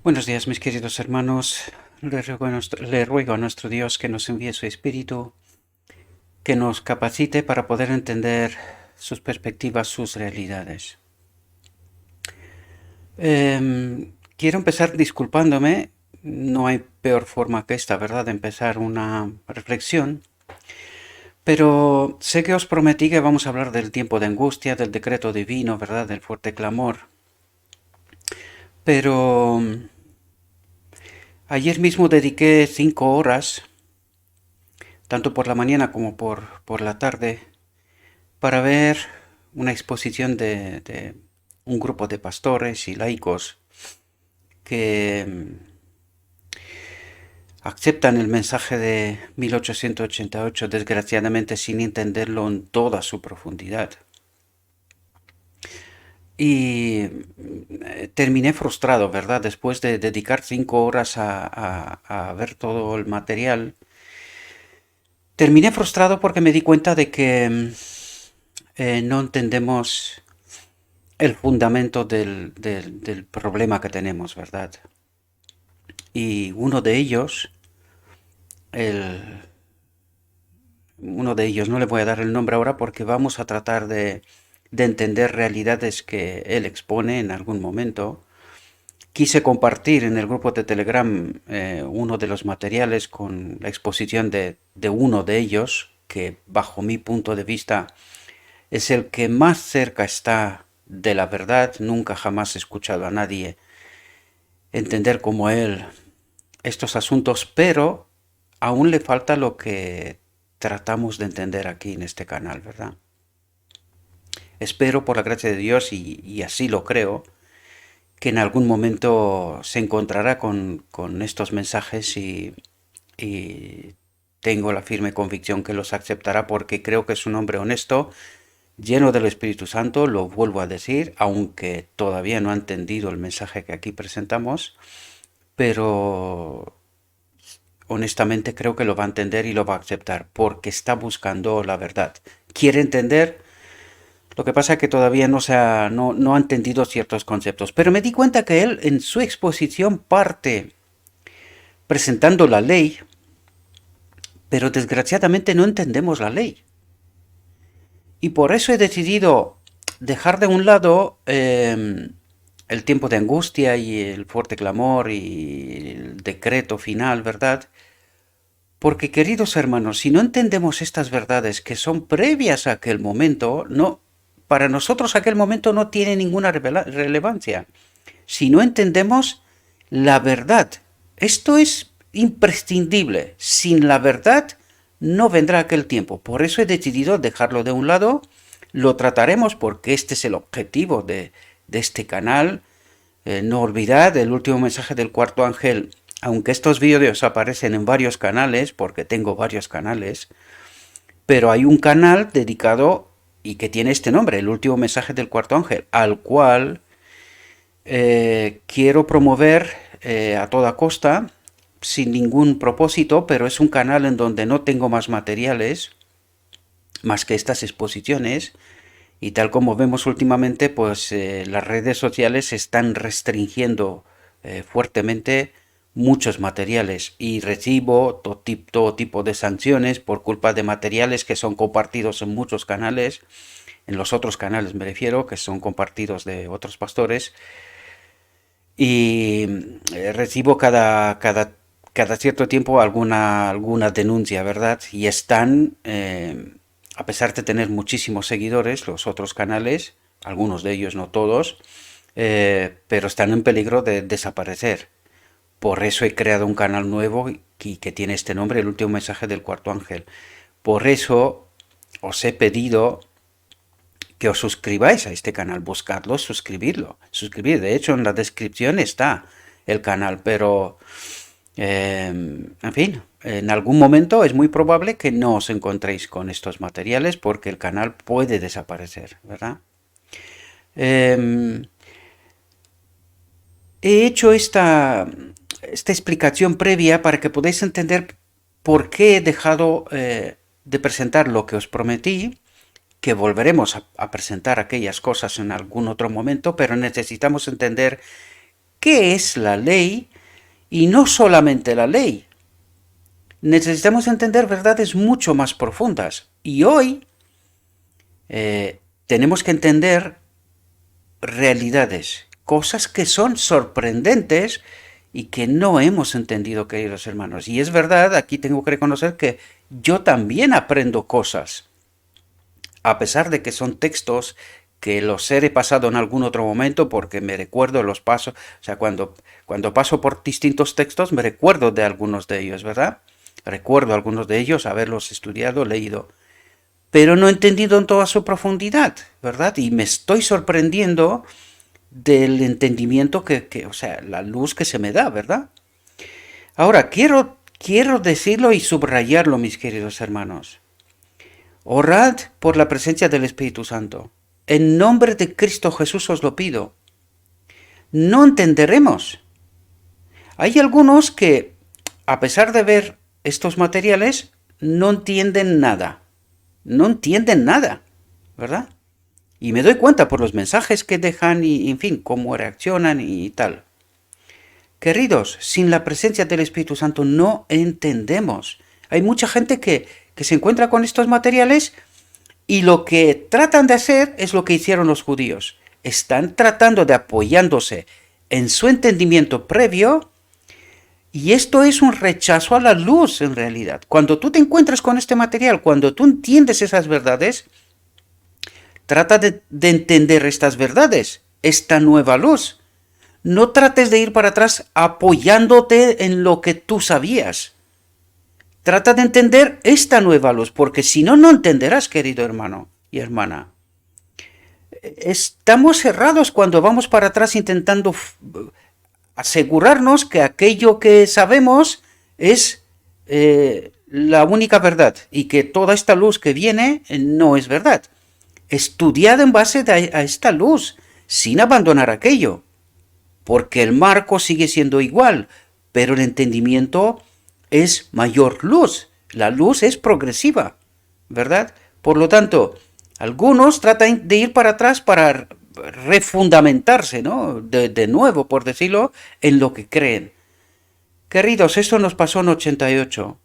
Buenos días, mis queridos hermanos. Le ruego a nuestro Dios que nos envíe su Espíritu, que nos capacite para poder entender sus perspectivas, sus realidades. Quiero empezar disculpándome. No hay peor forma que esta, ¿verdad?, de empezar una reflexión. Pero sé que os prometí que vamos a hablar del tiempo de angustia, del decreto divino, ¿verdad?, del fuerte clamor. Pero ayer mismo dediqué 5 horas, tanto por la mañana como por la tarde, para ver una exposición de un grupo de pastores y laicos que aceptan el mensaje de 1888, desgraciadamente sin entenderlo en toda su profundidad. Y terminé frustrado, ¿verdad? Después de dedicar 5 horas a ver todo el material, terminé frustrado porque me di cuenta de que no entendemos el fundamento del problema que tenemos, ¿verdad? Y el, uno de ellos, no le voy a dar el nombre ahora porque vamos a tratar de entender realidades que él expone en algún momento. Quise compartir en el grupo de Telegram uno de los materiales con la exposición de uno de ellos, que bajo mi punto de vista es el que más cerca está de la verdad. Nunca jamás he escuchado a nadie entender como él estos asuntos, pero aún le falta lo que tratamos de entender aquí en este canal, ¿verdad? Espero por la gracia de Dios, y así lo creo, que en algún momento se encontrará con estos mensajes y tengo la firme convicción que los aceptará porque creo que es un hombre honesto, lleno del Espíritu Santo, lo vuelvo a decir, aunque todavía no ha entendido el mensaje que aquí presentamos, pero honestamente creo que lo va a entender y lo va a aceptar porque está buscando la verdad. Quiere entender, lo que pasa es que todavía no ha entendido ciertos conceptos. Pero me di cuenta que él en su exposición parte presentando la ley, pero desgraciadamente no entendemos la ley. Y por eso he decidido dejar de un lado el tiempo de angustia y el fuerte clamor y el decreto final, ¿verdad? Porque, queridos hermanos, si no entendemos estas verdades que son previas a aquel momento, no, para nosotros aquel momento no tiene ninguna relevancia. Si no entendemos la verdad, esto es imprescindible. Sin la verdad no vendrá aquel tiempo. Por eso he decidido dejarlo de un lado. Lo trataremos porque este es el objetivo de este canal. No olvidad el último mensaje del cuarto ángel. Aunque estos vídeos aparecen en varios canales, porque tengo varios canales, pero hay un canal dedicado y que tiene este nombre, el último mensaje del cuarto ángel, al cual quiero promover a toda costa, sin ningún propósito, pero es un canal en donde no tengo más materiales, más que estas exposiciones, y tal como vemos últimamente, pues las redes sociales están restringiendo fuertemente muchos materiales y recibo todo tipo de sanciones por culpa de materiales que son compartidos en muchos canales, en los otros canales me refiero, que son compartidos de otros pastores, y recibo cada cierto tiempo alguna denuncia, ¿verdad? Y están, a pesar de tener muchísimos seguidores, los otros canales, algunos de ellos, no todos, pero están en peligro de desaparecer. Por eso he creado un canal nuevo que tiene este nombre, el último mensaje del cuarto ángel. Por eso os he pedido que os suscribáis a este canal, buscadlo, suscribir. De hecho, en la descripción está el canal, pero en fin, en algún momento es muy probable que no os encontréis con estos materiales porque el canal puede desaparecer, ¿verdad? Eh, He hecho esta explicación previa para que podáis entender por qué he dejado de presentar lo que os prometí, que volveremos a presentar aquellas cosas en algún otro momento, pero necesitamos entender qué es la ley y no solamente la ley. Necesitamos entender verdades mucho más profundas. Y hoy tenemos que entender realidades, cosas que son sorprendentes y que no hemos entendido, queridos hermanos. Y es verdad, aquí tengo que reconocer que yo también aprendo cosas, a pesar de que son textos que los he repasado en algún otro momento porque me recuerdo los pasos, o sea, cuando paso por distintos textos me recuerdo de algunos de ellos, ¿verdad? Recuerdo algunos de ellos, haberlos estudiado, leído, pero no he entendido en toda su profundidad, ¿verdad? Y me estoy sorprendiendo del entendimiento o sea, la luz que se me da, ¿verdad? Ahora, quiero decirlo y subrayarlo, mis queridos hermanos. Orad por la presencia del Espíritu Santo. En nombre de Cristo Jesús os lo pido. No entenderemos. Hay algunos que, a pesar de ver estos materiales, no entienden nada. No entienden nada, ¿verdad? Y me doy cuenta por los mensajes que dejan y, en fin, cómo reaccionan y tal. Queridos, sin la presencia del Espíritu Santo no entendemos. Hay mucha gente que se encuentra con estos materiales y lo que tratan de hacer es lo que hicieron los judíos. Están tratando de apoyándose en su entendimiento previo y esto es un rechazo a la luz en realidad. Cuando tú te encuentras con este material, cuando tú entiendes esas verdades, trata de entender estas verdades, esta nueva luz. No trates de ir para atrás apoyándote en lo que tú sabías. Trata de entender esta nueva luz, porque si no, no entenderás, querido hermano y hermana. Estamos cerrados cuando vamos para atrás intentando asegurarnos que aquello que sabemos es la única verdad y que toda esta luz que viene no es verdad. Estudiad en base a esta luz, sin abandonar aquello, porque el marco sigue siendo igual, pero el entendimiento es mayor luz. La luz es progresiva, ¿verdad? Por lo tanto, algunos tratan de ir para atrás para refundamentarse, ¿no? De nuevo, por decirlo, en lo que creen. Queridos, esto nos pasó en 88.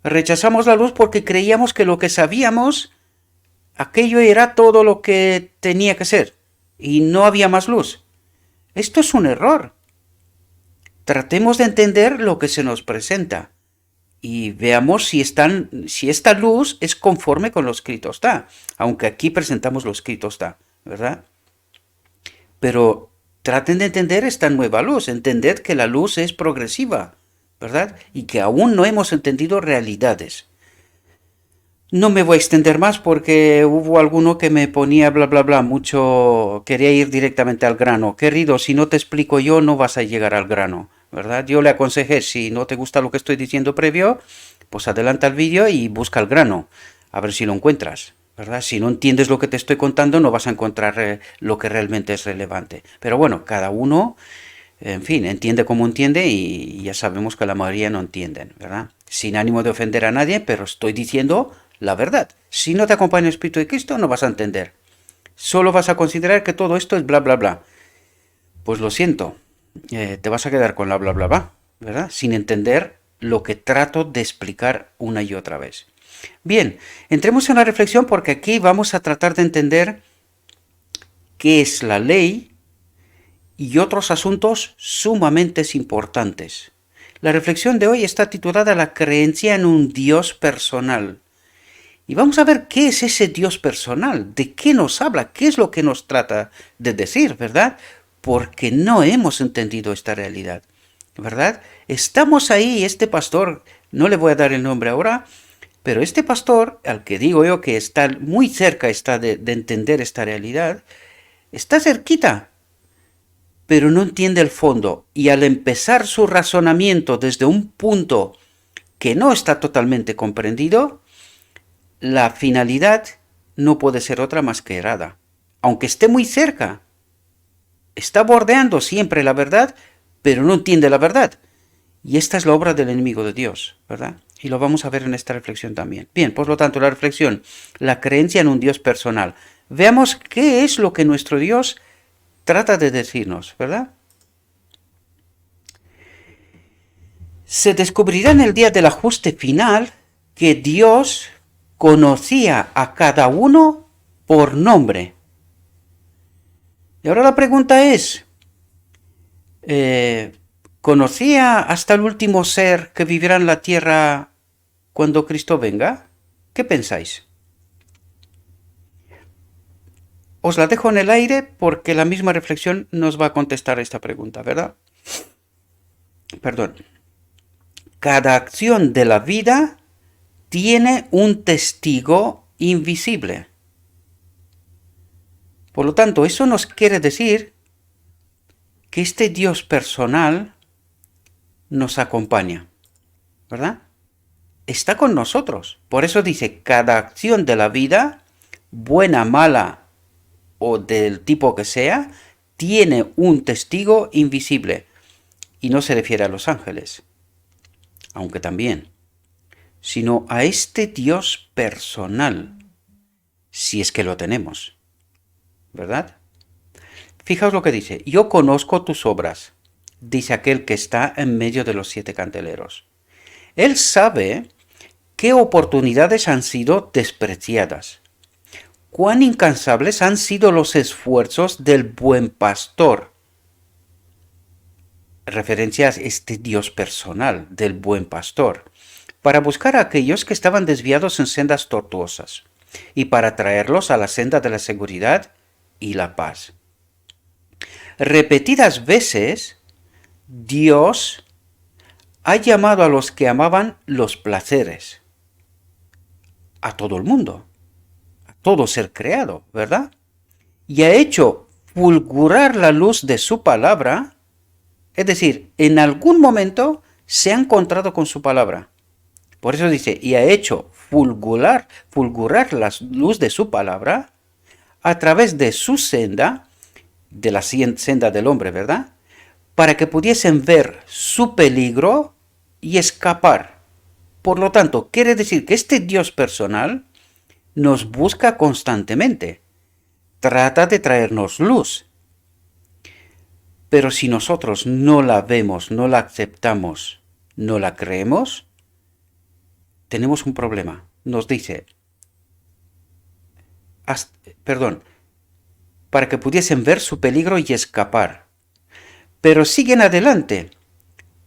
Rechazamos la luz porque creíamos que lo que sabíamos, aquello era todo lo que tenía que ser, y no había más luz. Esto es un error. Tratemos de entender lo que se nos presenta y veamos si esta luz es conforme con lo escrito está, aunque aquí presentamos lo escrito está, ¿verdad? Pero traten de entender esta nueva luz, entended que la luz es progresiva, ¿verdad? Y que aún no hemos entendido realidades. No me voy a extender más porque hubo alguno que me ponía bla bla bla mucho, quería ir directamente al grano. Querido, si no te explico yo no vas a llegar al grano, ¿verdad? Yo le aconsejé, si no te gusta lo que estoy diciendo previo, pues adelanta el vídeo y busca el grano, a ver si lo encuentras, ¿verdad? Si no entiendes lo que te estoy contando no vas a encontrar lo que realmente es relevante. Pero bueno, cada uno, en fin, entiende como entiende y ya sabemos que la mayoría no entienden, ¿verdad? Sin ánimo de ofender a nadie, pero estoy diciendo la verdad. Si no te acompaña el Espíritu de Cristo, no vas a entender. Solo vas a considerar que todo esto es bla, bla, bla. Pues lo siento, te vas a quedar con la bla, bla, bla, ¿verdad? Sin entender lo que trato de explicar una y otra vez. Bien, entremos en la reflexión porque aquí vamos a tratar de entender qué es la ley y otros asuntos sumamente importantes. La reflexión de hoy está titulada La creencia en un Dios personal. Y vamos a ver qué es ese Dios personal, de qué nos habla, qué es lo que nos trata de decir, ¿verdad? Porque no hemos entendido esta realidad, ¿verdad? Estamos ahí, este pastor, no le voy a dar el nombre ahora, pero este pastor, al que digo yo que está muy cerca está de entender esta realidad, está cerquita, pero no entiende el fondo. Y al empezar su razonamiento desde un punto que no está totalmente comprendido, la finalidad no puede ser otra más que errada. Aunque esté muy cerca, está bordeando siempre la verdad, pero no entiende la verdad. Y esta es la obra del enemigo de Dios, ¿verdad? Y lo vamos a ver en esta reflexión también. Bien, por lo tanto, la reflexión, la creencia en un Dios personal. Veamos qué es lo que nuestro Dios trata de decirnos, ¿verdad? Se descubrirá en el día del ajuste final que Dios conocía a cada uno por nombre. Y ahora la pregunta es, ¿conocía hasta el último ser que vivirá en la tierra cuando Cristo venga? ¿Qué pensáis? Os la dejo en el aire porque la misma reflexión nos va a contestar esta pregunta, ¿verdad? Perdón. Cada acción de la vida tiene un testigo invisible. Por lo tanto, eso nos quiere decir que este Dios personal nos acompaña, ¿verdad? Está con nosotros. Por eso dice, cada acción de la vida, buena, mala o del tipo que sea, tiene un testigo invisible. Y no se refiere a los ángeles, aunque también, sino a este Dios personal, si es que lo tenemos, ¿verdad? Fijaos lo que dice, yo conozco tus obras, dice aquel que está en medio de los 7 candeleros. Él sabe qué oportunidades han sido despreciadas, cuán incansables han sido los esfuerzos del buen pastor. Referencia a este Dios personal del buen pastor, para buscar a aquellos que estaban desviados en sendas tortuosas y para traerlos a la senda de la seguridad y la paz. Repetidas veces, Dios ha llamado a los que amaban los placeres, a todo el mundo, a todo ser creado, ¿verdad? Y ha hecho fulgurar la luz de su palabra, es decir, en algún momento se ha encontrado con su palabra. Por eso dice, y ha hecho fulgurar la luz de su palabra a través de su senda, de la senda del hombre, ¿verdad? Para que pudiesen ver su peligro y escapar. Por lo tanto, quiere decir que este Dios personal nos busca constantemente. Trata de traernos luz. Pero si nosotros no la vemos, no la aceptamos, no la creemos, tenemos un problema. Nos dice, para que pudiesen ver su peligro y escapar. Pero siguen adelante,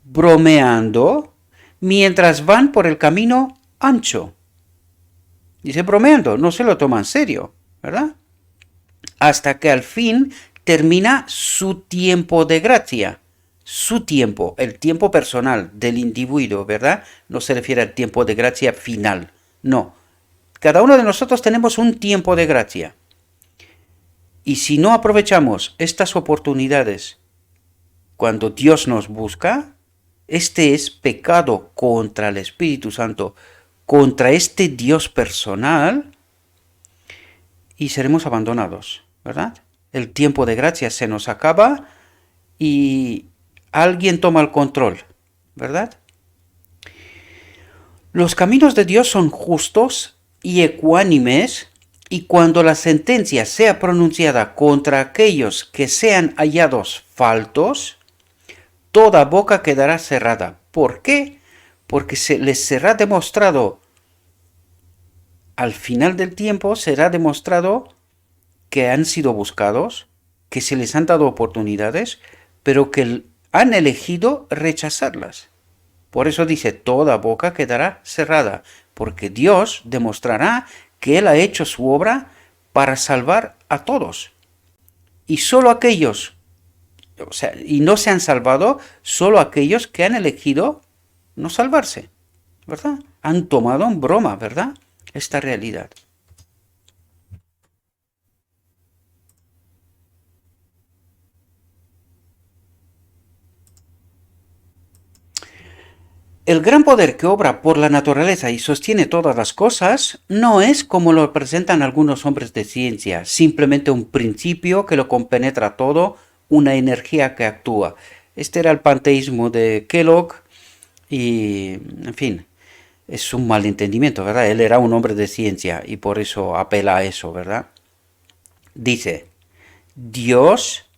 bromeando, mientras van por el camino ancho. Dice bromeando, no se lo toma en serio, ¿verdad? Hasta que al fin termina su tiempo de gracia. Su tiempo, el tiempo personal del individuo, ¿verdad? No se refiere al tiempo de gracia final, no. Cada uno de nosotros tenemos un tiempo de gracia. Y si no aprovechamos estas oportunidades cuando Dios nos busca, este es pecado contra el Espíritu Santo, contra este Dios personal, y seremos abandonados, ¿verdad? El tiempo de gracia se nos acaba y alguien toma el control, ¿verdad? Los caminos de Dios son justos y ecuánimes, y cuando la sentencia sea pronunciada contra aquellos que sean hallados faltos, toda boca quedará cerrada. ¿Por qué? Porque se les será demostrado, al final del tiempo será demostrado que han sido buscados, que se les han dado oportunidades, pero que han elegido rechazarlas. Por eso dice, toda boca quedará cerrada, porque Dios demostrará que Él ha hecho su obra para salvar a todos. Y solo aquellos, y no se han salvado, solo aquellos que han elegido no salvarse, ¿verdad? Han tomado en broma, ¿verdad? Esta realidad. El gran poder que obra por la naturaleza y sostiene todas las cosas no es como lo presentan algunos hombres de ciencia, simplemente un principio que lo compenetra todo, una energía que actúa. Este era el panteísmo de Kellogg y, en fin, es un malentendimiento, ¿verdad? Él era un hombre de ciencia y por eso apela a eso, ¿verdad? Dice, Dios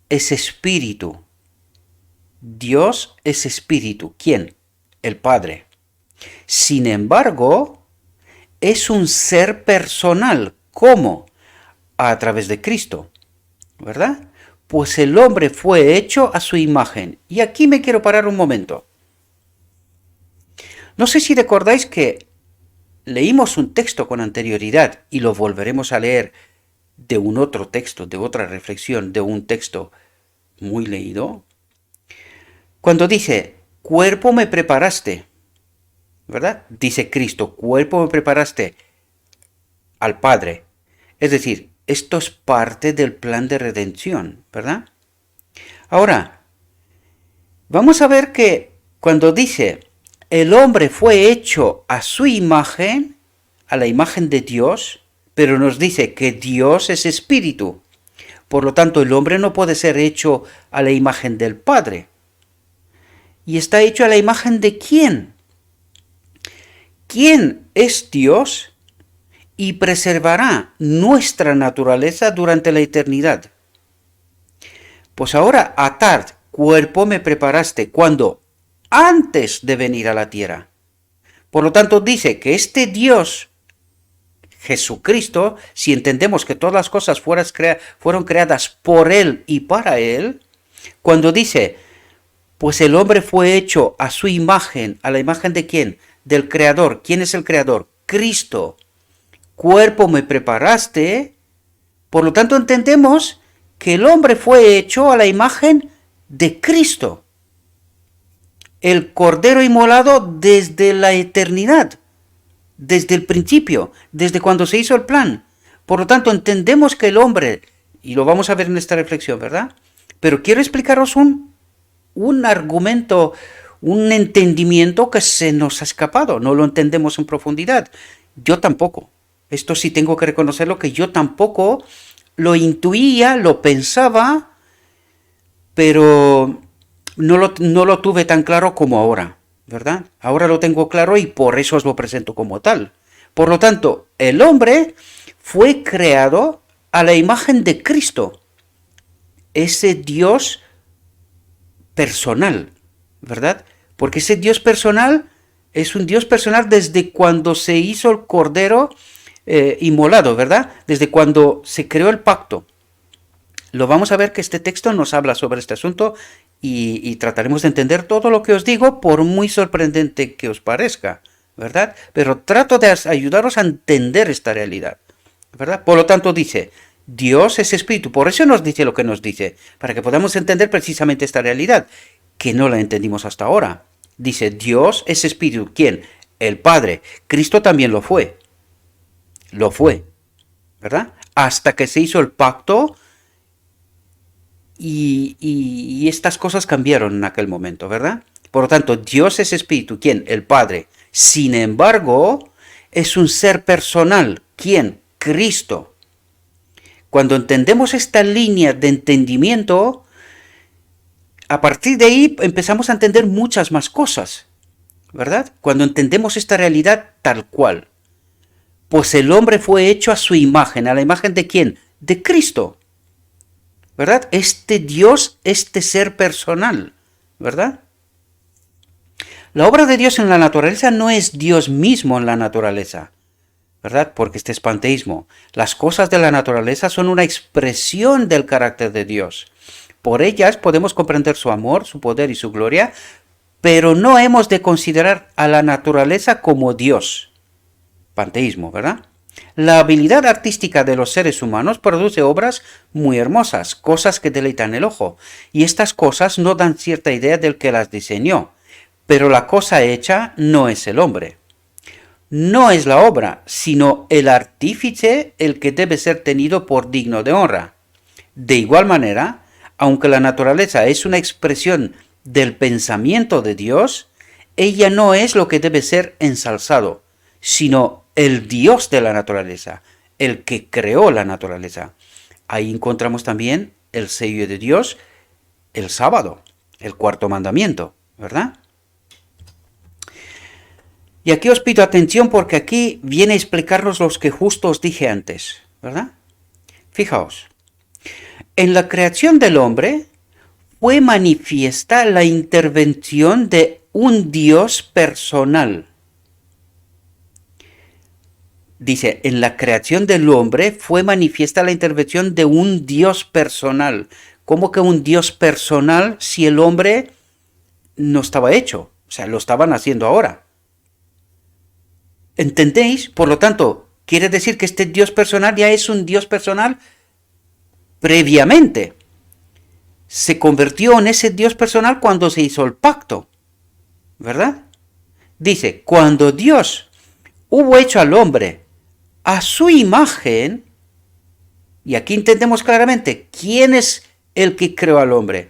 es espíritu. Dios es espíritu. ¿Quién? el Padre. Sin embargo, es un ser personal. ¿Cómo? A través de Cristo, ¿verdad? Pues el hombre fue hecho a su imagen. Y aquí me quiero parar un momento. No sé si recordáis que leímos un texto con anterioridad y lo volveremos a leer de un otro texto, de otra reflexión, de un texto muy leído. Cuando dice, cuerpo me preparaste, ¿verdad? Dice Cristo, cuerpo me preparaste al Padre. Es decir, esto es parte del plan de redención, ¿verdad? Ahora, vamos a ver que cuando dice, el hombre fue hecho a su imagen, a la imagen de Dios, pero nos dice que Dios es espíritu. Por lo tanto, el hombre no puede ser hecho a la imagen del Padre. ¿Y está hecho a la imagen de quién? ¿Quién es Dios y preservará nuestra naturaleza durante la eternidad? Pues ahora, atar, cuerpo me preparaste, cuando antes de venir a la tierra. Por lo tanto, dice que este Dios, Jesucristo, si entendemos que todas las cosas fueron creadas por Él y para Él, cuando dice, pues el hombre fue hecho a su imagen, ¿a la imagen de quién? Del Creador. ¿Quién es el Creador? Cristo. Cuerpo me preparaste. Por lo tanto, entendemos que el hombre fue hecho a la imagen de Cristo. El Cordero inmolado desde la eternidad, desde el principio, desde cuando se hizo el plan. Por lo tanto, entendemos que el hombre, y lo vamos a ver en esta reflexión, ¿verdad? Pero quiero explicaros un argumento, un entendimiento que se nos ha escapado, no lo entendemos en profundidad. Yo tampoco. Esto sí tengo que reconocerlo, que yo tampoco lo intuía, lo pensaba, pero no lo tuve tan claro como ahora, ¿verdad? Ahora lo tengo claro y por eso os lo presento como tal. Por lo tanto, el hombre fue creado a la imagen de Cristo, ese Dios personal, ¿verdad? Porque ese Dios personal es un Dios personal desde cuando se hizo el Cordero inmolado, ¿verdad? Desde cuando se creó el pacto. Lo vamos a ver que este texto nos habla sobre este asunto y trataremos de entender todo lo que os digo, por muy sorprendente que os parezca, ¿verdad? Pero trato de ayudaros a entender esta realidad, ¿verdad? Por lo tanto dice, Dios es espíritu, por eso nos dice lo que nos dice, para que podamos entender precisamente esta realidad, que no la entendimos hasta ahora. Dice, Dios es espíritu. ¿Quién? El Padre. Cristo también lo fue, ¿verdad? Hasta que se hizo el pacto y estas cosas cambiaron en aquel momento, ¿verdad? Por lo tanto, Dios es espíritu. ¿Quién? El Padre. Sin embargo, es un ser personal. ¿Quién? Cristo. Cuando entendemos esta línea de entendimiento, a partir de ahí empezamos a entender muchas más cosas, ¿verdad? Cuando entendemos esta realidad tal cual. Pues el hombre fue hecho a su imagen. ¿A la imagen de quién? De Cristo, ¿verdad? Este Dios, este ser personal, ¿verdad? La obra de Dios en la naturaleza no es Dios mismo en la naturaleza, ¿verdad? Porque este es panteísmo. Las cosas de la naturaleza son una expresión del carácter de Dios. Por ellas podemos comprender su amor, su poder y su gloria, pero no hemos de considerar a la naturaleza como Dios. Panteísmo, ¿verdad? La habilidad artística de los seres humanos produce obras muy hermosas, cosas que deleitan el ojo, y estas cosas no dan cierta idea del que las diseñó, pero la cosa hecha no es el hombre. No es la obra, sino el artífice el que debe ser tenido por digno de honra. De igual manera, aunque la naturaleza es una expresión del pensamiento de Dios, ella no es lo que debe ser ensalzado, sino el Dios de la naturaleza, el que creó la naturaleza. Ahí encontramos también el sello de Dios, el sábado, el cuarto mandamiento, ¿verdad? Y aquí os pido atención porque aquí viene a explicarnos los que justo os dije antes, ¿verdad? Fijaos, en la creación del hombre fue manifiesta la intervención de un Dios personal. Dice, en la creación del hombre fue manifiesta la intervención de un Dios personal. ¿Cómo que un Dios personal si el hombre no estaba hecho? O sea, lo estaban haciendo ahora. ¿Entendéis? Por lo tanto, quiere decir que este Dios personal ya es un Dios personal previamente. Se convirtió en ese Dios personal cuando se hizo el pacto. ¿Verdad? Dice, cuando Dios hubo hecho al hombre a su imagen, y aquí entendemos claramente quién es el que creó al hombre.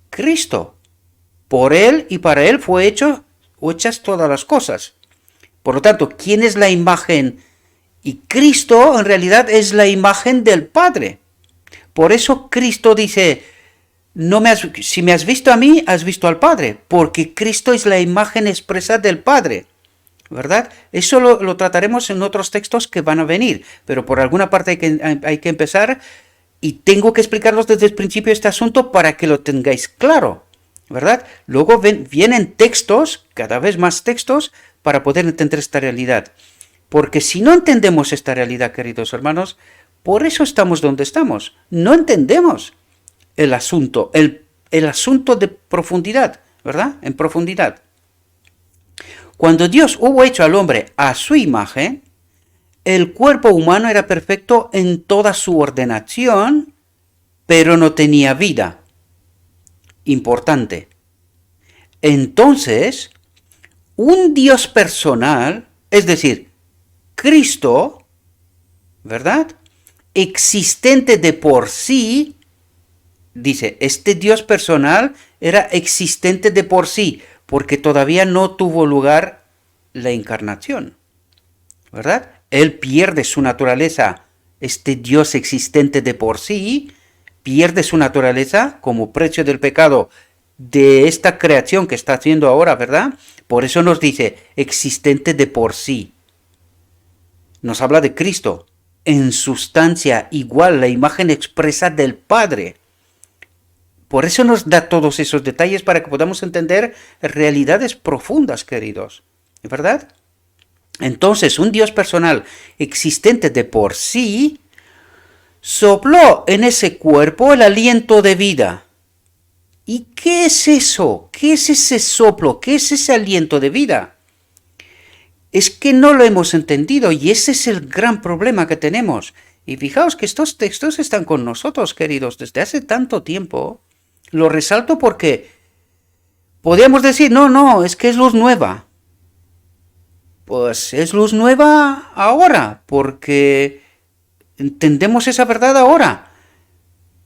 Cristo. Por él y para él fue hechas todas las cosas. Por lo tanto, ¿quién es la imagen? Y Cristo en realidad es la imagen del Padre. Por eso Cristo dice, si me has visto a mí, has visto al Padre, porque Cristo es la imagen expresa del Padre, ¿verdad? Eso lo trataremos en otros textos que van a venir, pero por alguna parte hay que empezar y tengo que explicaros desde el principio este asunto para que lo tengáis claro, ¿verdad? Luego vienen textos, cada vez más textos, para poder entender esta realidad. Porque si no entendemos esta realidad, queridos hermanos, por eso estamos donde estamos. No entendemos el asunto, el asunto de profundidad, ¿verdad? En profundidad. Cuando Dios hubo hecho al hombre a su imagen, el cuerpo humano era perfecto en toda su ordenación, pero no tenía vida. Importante. Entonces, un Dios personal, es decir, Cristo, ¿verdad? Existente de por sí, dice, este Dios personal era existente de por sí, porque todavía no tuvo lugar la encarnación, ¿verdad? Él pierde su naturaleza, este Dios existente de por sí, pierde su naturaleza como precio del pecado de esta creación que está haciendo ahora, ¿verdad? Por eso nos dice, existente de por sí. Nos habla de Cristo, en sustancia igual, la imagen expresa del Padre. Por eso nos da todos esos detalles para que podamos entender realidades profundas, queridos, ¿verdad? Entonces, un Dios personal existente de por sí sopló en ese cuerpo el aliento de vida. ¿Y qué es eso? ¿Qué es ese soplo? ¿Qué es ese aliento de vida? Es que no lo hemos entendido y ese es el gran problema que tenemos. Y fijaos que estos textos están con nosotros, queridos, desde hace tanto tiempo. Lo resalto porque podríamos decir, no, es que es luz nueva. Pues es luz nueva ahora, porque entendemos esa verdad ahora.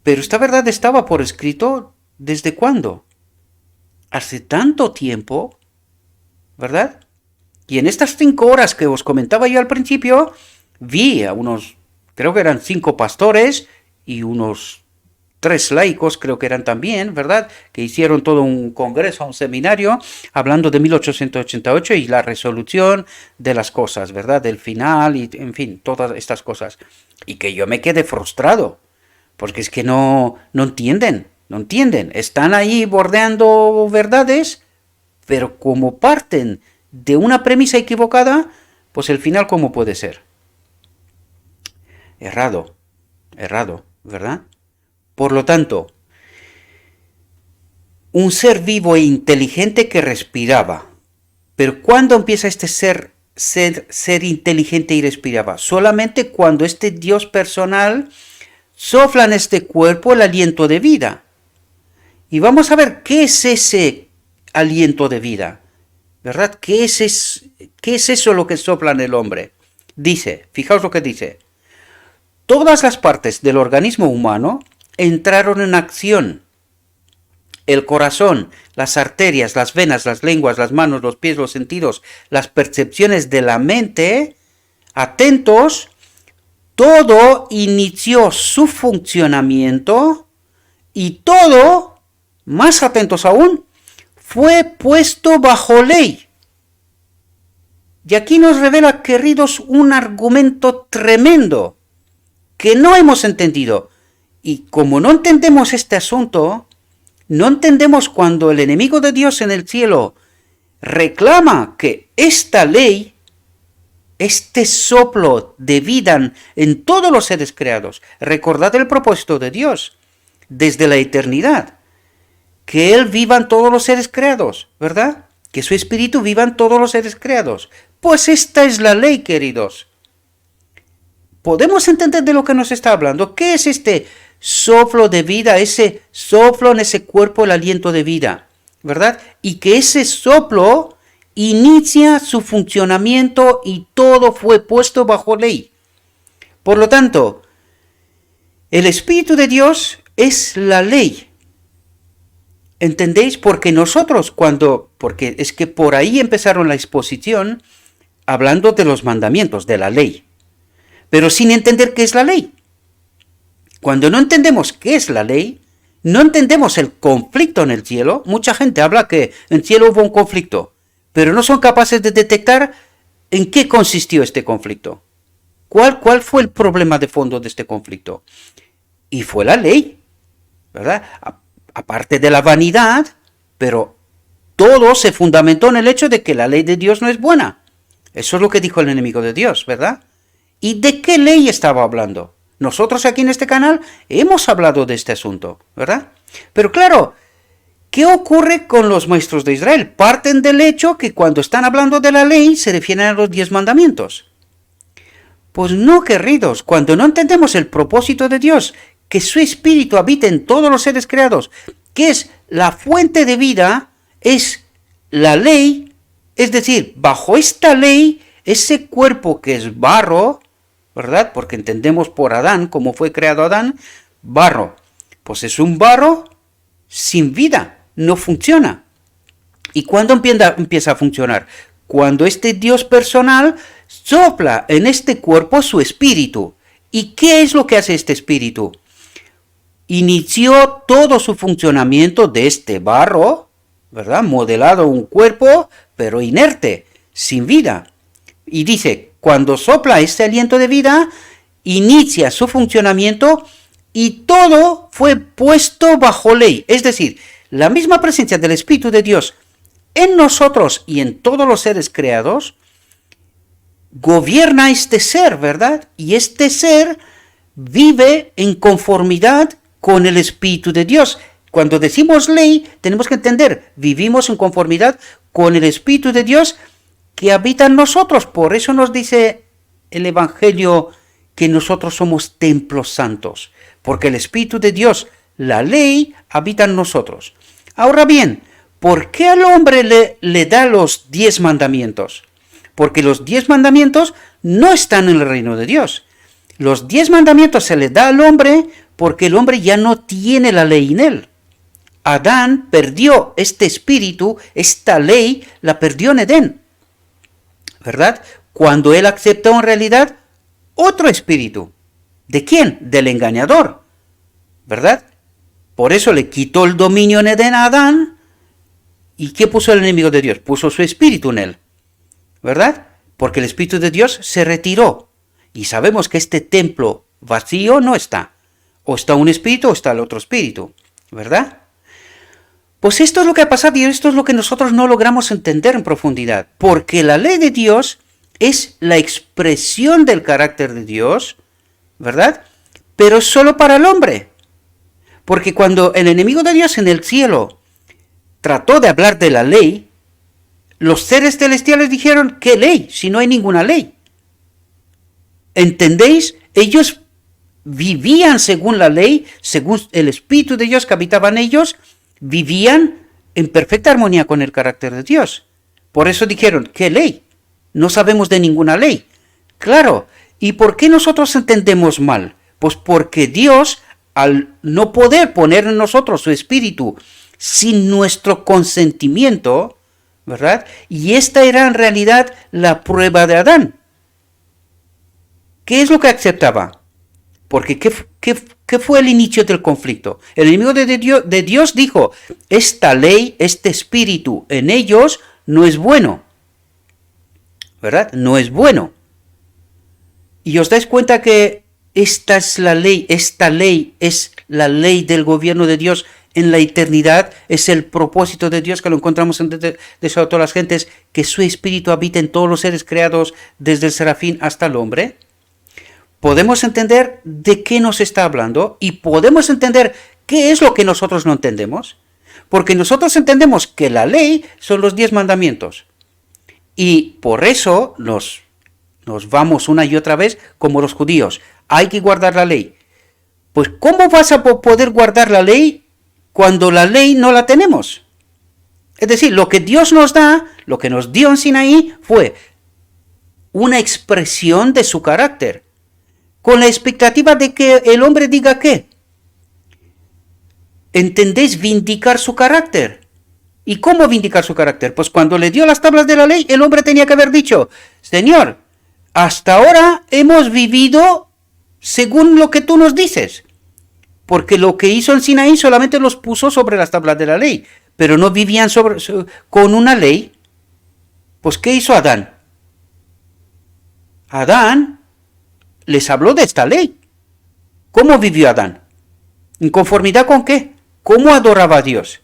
Pero esta verdad estaba por escrito ¿desde cuándo? Hace tanto tiempo, ¿verdad? Y en estas 5 horas que os comentaba yo al principio, vi a unos, creo que eran 5 pastores y unos 3 laicos, creo que eran también, ¿verdad? Que hicieron todo un congreso, un seminario, hablando de 1888 y la resolución de las cosas, ¿verdad? Del final y, en fin, todas estas cosas. Y que yo me quedé frustrado, porque es que no entienden. Están ahí bordeando verdades, pero como parten de una premisa equivocada, pues el final, ¿cómo puede ser? Errado, ¿verdad? Por lo tanto, un ser vivo e inteligente que respiraba. Pero ¿cuándo empieza este ser inteligente y respiraba? Solamente cuando este Dios personal sopla en este cuerpo el aliento de vida. Y vamos a ver qué es ese aliento de vida, ¿verdad? ¿Qué es eso lo que sopla en el hombre? Dice, fijaos lo que dice. Todas las partes del organismo humano entraron en acción. El corazón, las arterias, las venas, las lenguas, las manos, los pies, los sentidos, las percepciones de la mente, atentos, todo inició su funcionamiento y todo, más atentos aún, fue puesto bajo ley. Y aquí nos revela, queridos, un argumento tremendo que no hemos entendido. Y como no entendemos este asunto, no entendemos cuando el enemigo de Dios en el cielo reclama que esta ley, este soplo de vida en todos los seres creados, recordad el propósito de Dios desde la eternidad, que Él viva en todos los seres creados, ¿verdad? Que su espíritu viva en todos los seres creados. Pues esta es la ley, queridos. ¿Podemos entender de lo que nos está hablando? ¿Qué es este soplo de vida, ese soplo en ese cuerpo, el aliento de vida, ¿verdad? Y que ese soplo inicia su funcionamiento y todo fue puesto bajo ley. Por lo tanto, el Espíritu de Dios es la ley. ¿Entendéis? Porque nosotros porque es que por ahí empezaron la exposición hablando de los mandamientos, de la ley, pero sin entender qué es la ley. Cuando no entendemos qué es la ley, no entendemos el conflicto en el cielo. Mucha gente habla que en el cielo hubo un conflicto, pero no son capaces de detectar en qué consistió este conflicto. ¿Cuál fue el problema de fondo de este conflicto? Y fue la ley, ¿verdad? Aparte de la vanidad, pero todo se fundamentó en el hecho de que la ley de Dios no es buena. Eso es lo que dijo el enemigo de Dios, ¿verdad? ¿Y de qué ley estaba hablando? Nosotros aquí en este canal hemos hablado de este asunto, ¿verdad? Pero claro, ¿qué ocurre con los maestros de Israel? Parten del hecho que cuando están hablando de la ley se refieren a los 10 mandamientos. Pues no, queridos, cuando no entendemos el propósito de Dios, que su espíritu habita en todos los seres creados, que es la fuente de vida, es la ley, es decir, bajo esta ley, ese cuerpo que es barro, ¿verdad? Porque entendemos por Adán, cómo fue creado Adán, barro. Pues es un barro sin vida, no funciona. ¿Y cuándo empieza a funcionar? Cuando este Dios personal sopla en este cuerpo su espíritu. ¿Y qué es lo que hace este espíritu? Inició todo su funcionamiento de este barro, ¿verdad? Modelado un cuerpo, pero inerte, sin vida. Y dice, cuando sopla este aliento de vida, inicia su funcionamiento y todo fue puesto bajo ley. Es decir, la misma presencia del Espíritu de Dios en nosotros y en todos los seres creados gobierna este ser, ¿verdad? Y este ser vive en conformidad con el Espíritu de Dios. Cuando decimos ley, tenemos que entender, vivimos en conformidad con el Espíritu de Dios que habita en nosotros. Por eso nos dice el Evangelio que nosotros somos templos santos, porque el Espíritu de Dios, la ley, habita en nosotros. Ahora bien, ¿por qué al hombre le da los 10 mandamientos? Porque los 10 mandamientos no están en el reino de Dios. Los 10 mandamientos se le da al hombre porque el hombre ya no tiene la ley en él. Adán perdió este espíritu, esta ley, la perdió en Edén, ¿verdad? Cuando él aceptó en realidad otro espíritu. ¿De quién? Del engañador, ¿verdad? Por eso le quitó el dominio en Edén a Adán. ¿Y qué puso el enemigo de Dios? Puso su espíritu en él, ¿verdad? Porque el Espíritu de Dios se retiró. Y sabemos que este templo vacío no está. O está un espíritu o está el otro espíritu, ¿verdad? Pues esto es lo que ha pasado y esto es lo que nosotros no logramos entender en profundidad. Porque la ley de Dios es la expresión del carácter de Dios, ¿verdad? Pero solo para el hombre. Porque cuando el enemigo de Dios en el cielo trató de hablar de la ley, los seres celestiales dijeron, ¿qué ley? Si no hay ninguna ley. ¿Entendéis? Ellos vivían según la ley, según el Espíritu de Dios que habitaba en ellos, vivían en perfecta armonía con el carácter de Dios. Por eso dijeron, ¿qué ley? No sabemos de ninguna ley. Claro, ¿y por qué nosotros entendemos mal? Pues porque Dios, al no poder poner en nosotros su Espíritu sin nuestro consentimiento, ¿verdad? Y esta era en realidad la prueba de Adán. ¿Qué es lo que aceptaba? Porque ¿qué fue el inicio del conflicto? El enemigo de Dios dijo, esta ley, este espíritu en ellos no es bueno, ¿verdad? No es bueno. Y os dais cuenta que esta es la ley, esta ley es la ley del gobierno de Dios en la eternidad. Es el propósito de Dios que lo encontramos en todas las gentes, que su espíritu habita en todos los seres creados, desde el serafín hasta el hombre. Podemos entender de qué nos está hablando y podemos entender qué es lo que nosotros no entendemos. Porque nosotros entendemos que la ley son los 10 mandamientos. Y por eso nos vamos una y otra vez como los judíos. Hay que guardar la ley. Pues ¿cómo vas a poder guardar la ley cuando la ley no la tenemos? Es decir, lo que Dios nos da, lo que nos dio en Sinaí, fue una expresión de su carácter, con la expectativa de que el hombre diga ¿qué? ¿Entendéis? Vindicar su carácter. ¿Y cómo vindicar su carácter? Pues cuando le dio las tablas de la ley, el hombre tenía que haber dicho: Señor, hasta ahora hemos vivido según lo que tú nos dices. Porque lo que hizo en Sinaí solamente los puso sobre las tablas de la ley, pero no vivían con una ley. Pues ¿qué hizo Adán? Adán les habló de esta ley. ¿Cómo vivió Adán? ¿En conformidad con qué? ¿Cómo adoraba a Dios?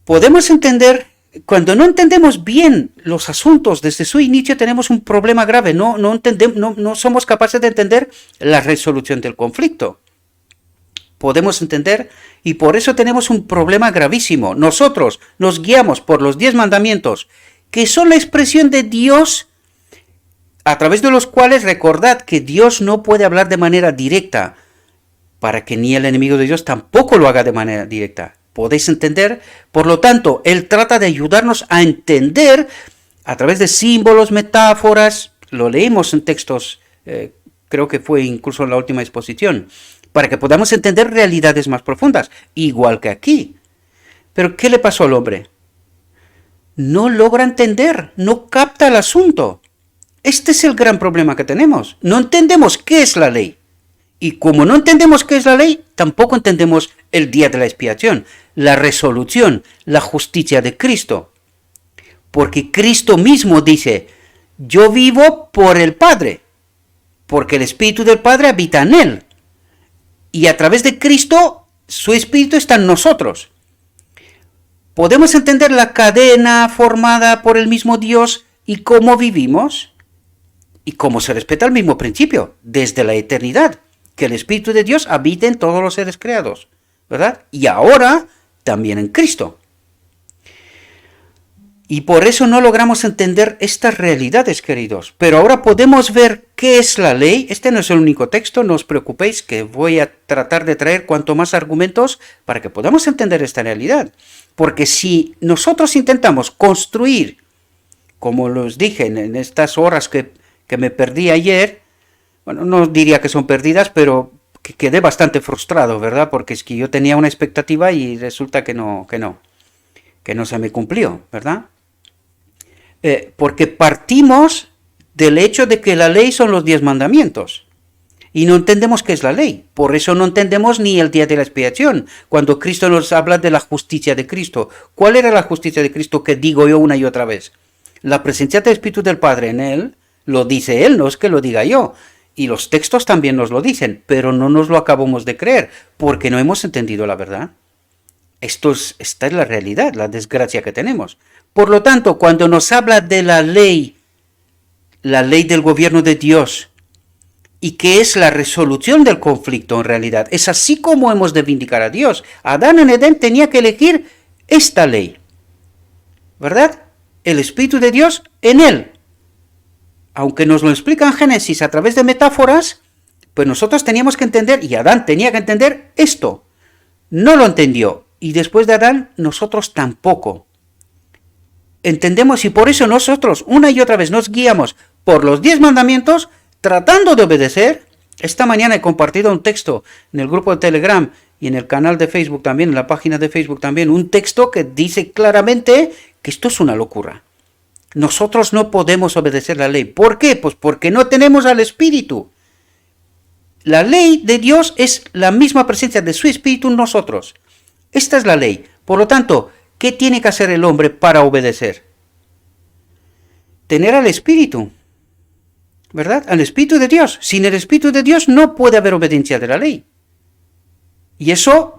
Podemos entender, cuando no entendemos bien los asuntos desde su inicio, tenemos un problema grave. No somos capaces de entender la resolución del conflicto. Podemos entender, y por eso tenemos un problema gravísimo. Nosotros nos guiamos por los 10 mandamientos, que son la expresión de Dios, a través de los cuales recordad que Dios no puede hablar de manera directa, para que ni el enemigo de Dios tampoco lo haga de manera directa. ¿Podéis entender? Por lo tanto, Él trata de ayudarnos a entender a través de símbolos, metáforas. Lo leímos en textos, creo que fue incluso en la última exposición, para que podamos entender realidades más profundas, igual que aquí. Pero ¿qué le pasó al hombre? No logra entender, no capta el asunto. Este es el gran problema que tenemos. No entendemos qué es la ley. Y como no entendemos qué es la ley, tampoco entendemos el día de la expiación, la resolución, la justicia de Cristo. Porque Cristo mismo dice: yo vivo por el Padre, porque el Espíritu del Padre habita en Él. Y a través de Cristo, su Espíritu está en nosotros. ¿Podemos entender la cadena formada por el mismo Dios y cómo vivimos? Y cómo se respeta el mismo principio, desde la eternidad, que el Espíritu de Dios habite en todos los seres creados, ¿verdad? Y ahora también en Cristo. Y por eso no logramos entender estas realidades, queridos. Pero ahora podemos ver qué es la ley. Este no es el único texto, no os preocupéis, que voy a tratar de traer cuanto más argumentos para que podamos entender esta realidad. Porque si nosotros intentamos construir, como os dije en estas horas que me perdí ayer, bueno, no diría que son perdidas, pero que quedé bastante frustrado, ¿verdad? Porque es que yo tenía una expectativa y resulta que no se me cumplió, ¿verdad? Porque partimos del hecho de que la ley son los 10 mandamientos y no entendemos qué es la ley. Por eso no entendemos ni el día de la expiación, cuando Cristo nos habla de la justicia de Cristo. ¿Cuál era la justicia de Cristo que digo yo una y otra vez? La presencia del Espíritu del Padre en Él, lo dice Él, no es que lo diga yo. Y los textos también nos lo dicen, pero no nos lo acabamos de creer, porque no hemos entendido la verdad. Esta es la realidad, la desgracia que tenemos. Por lo tanto, cuando nos habla de la ley del gobierno de Dios, y que es la resolución del conflicto en realidad, es así como hemos de vindicar a Dios. Adán en Edén tenía que elegir esta ley, ¿verdad? El Espíritu de Dios en él. Aunque nos lo explica en Génesis a través de metáforas, pues nosotros teníamos que entender, y Adán tenía que entender esto. No lo entendió, y después de Adán, nosotros tampoco. Entendemos, y por eso nosotros una y otra vez nos guiamos por los 10 mandamientos, tratando de obedecer. Esta mañana he compartido un texto en el grupo de Telegram y en el canal de Facebook también, en la página de Facebook también, un texto que dice claramente que esto es una locura. Nosotros no podemos obedecer la ley. ¿Por qué? Pues porque no tenemos al Espíritu. La ley de Dios es la misma presencia de su Espíritu en nosotros. Esta es la ley. Por lo tanto, ¿qué tiene que hacer el hombre para obedecer? Tener al Espíritu, ¿verdad? Al Espíritu de Dios. Sin el Espíritu de Dios no puede haber obediencia de la ley. Y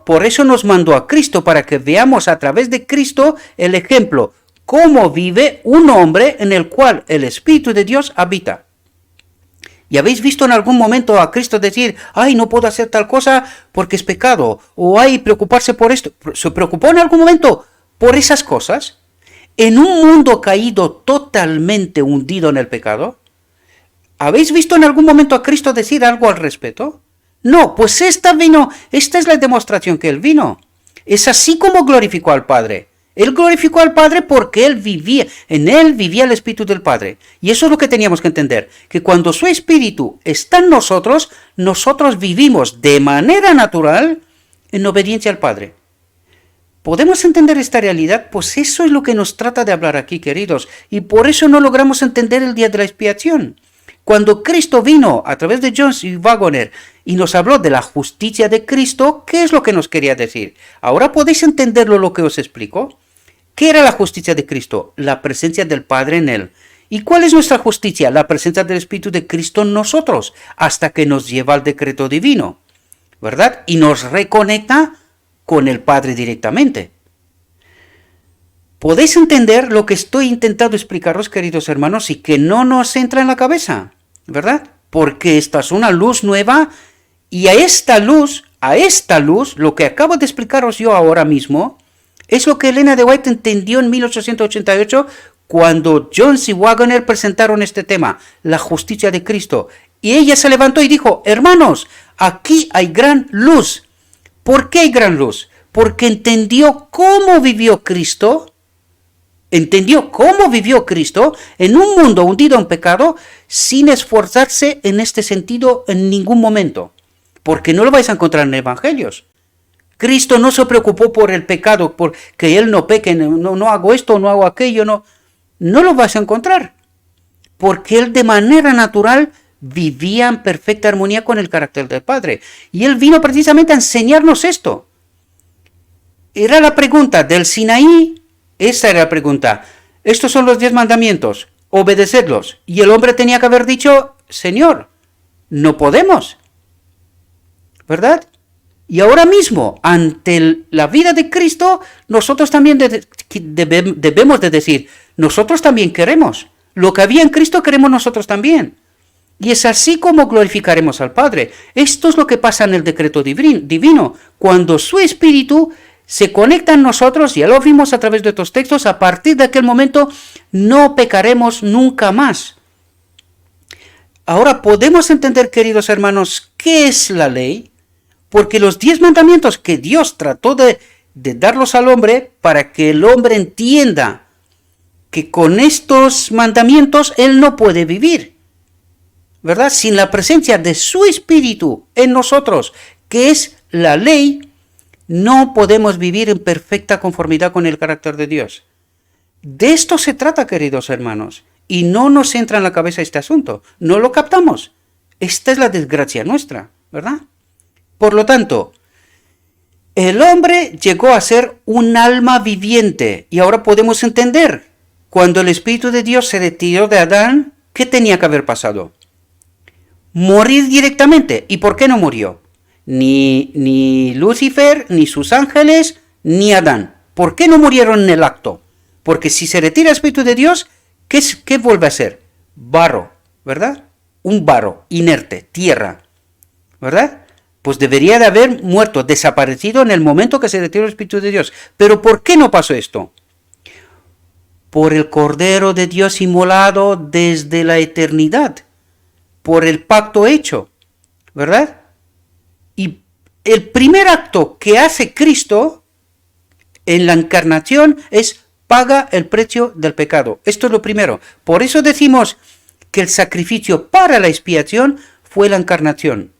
por eso nos mandó a Cristo, para que veamos a través de Cristo el ejemplo, cómo vive un hombre en el cual el Espíritu de Dios habita. ¿Y habéis visto en algún momento a Cristo decir, ay, no puedo hacer tal cosa porque es pecado? O ay, preocuparse por esto. ¿Se preocupó en algún momento por esas cosas? En un mundo caído, totalmente hundido en el pecado, ¿habéis visto en algún momento a Cristo decir algo al respecto? No, pues esta es la demostración que Él vino. Es así como glorificó al Padre. Él glorificó al Padre porque en Él vivía el Espíritu del Padre. Y eso es lo que teníamos que entender, que cuando su Espíritu está en nosotros, nosotros vivimos de manera natural en obediencia al Padre. ¿Podemos entender esta realidad? Pues eso es lo que nos trata de hablar aquí, queridos, y por eso no logramos entender el día de la expiación. Cuando Cristo vino a través de John C. Waggoner y nos habló de la justicia de Cristo, ¿qué es lo que nos quería decir? ¿Ahora podéis entenderlo lo que os explico? ¿Qué era la justicia de Cristo? La presencia del Padre en Él. ¿Y cuál es nuestra justicia? La presencia del Espíritu de Cristo en nosotros, hasta que nos lleva al decreto divino, ¿verdad? Y nos reconecta con el Padre directamente. ¿Podéis entender lo que estoy intentando explicaros, queridos hermanos, y que no nos entra en la cabeza? ¿Verdad? Porque esta es una luz nueva, y a esta luz, lo que acabo de explicaros yo ahora mismo, es lo que Elena de White entendió en 1888 cuando John C. Waggoner presentaron este tema, la justicia de Cristo. Y ella se levantó y dijo, hermanos, aquí hay gran luz. ¿Por qué hay gran luz? Porque entendió cómo vivió Cristo en un mundo hundido en pecado, sin esforzarse en este sentido en ningún momento. Porque no lo vais a encontrar en evangelios. Cristo no se preocupó por el pecado, por que Él no peque, no hago esto, no hago aquello, no lo vas a encontrar. Porque Él de manera natural vivía en perfecta armonía con el carácter del Padre. Y Él vino precisamente a enseñarnos esto. Era la pregunta del Sinaí. Esa era la pregunta. Estos son los 10 mandamientos, obedecedlos. Y el hombre tenía que haber dicho, Señor, no podemos. ¿Verdad? Y ahora mismo, ante la vida de Cristo, nosotros también debemos de decir, nosotros también queremos. Lo que había en Cristo queremos nosotros también. Y es así como glorificaremos al Padre. Esto es lo que pasa en el decreto divino. Cuando su Espíritu se conecta en nosotros, ya lo vimos a través de estos textos, a partir de aquel momento no pecaremos nunca más. Ahora podemos entender, queridos hermanos, ¿qué es la ley? Porque los 10 mandamientos que Dios trató de darlos al hombre para que el hombre entienda que con estos mandamientos él no puede vivir, ¿verdad? Sin la presencia de su Espíritu en nosotros, que es la ley, no podemos vivir en perfecta conformidad con el carácter de Dios. De esto se trata, queridos hermanos, y no nos entra en la cabeza este asunto, no lo captamos. Esta es la desgracia nuestra, ¿verdad? Por lo tanto, el hombre llegó a ser un alma viviente, y ahora podemos entender, cuando el Espíritu de Dios se retiró de Adán, ¿qué tenía que haber pasado? Morir directamente. ¿Y por qué no murió? Ni Lucifer, ni sus ángeles, ni Adán. ¿Por qué no murieron en el acto? Porque si se retira el Espíritu de Dios, ¿qué vuelve a ser? Barro, ¿verdad? Un barro, inerte, tierra, ¿verdad? Pues debería de haber muerto, desaparecido en el momento que se retiró el Espíritu de Dios. ¿Pero por qué no pasó esto? Por el Cordero de Dios inmolado desde la eternidad, por el pacto hecho, ¿verdad? Y el primer acto que hace Cristo en la encarnación es paga el precio del pecado. Esto es lo primero. Por eso decimos que el sacrificio para la expiación fue la encarnación.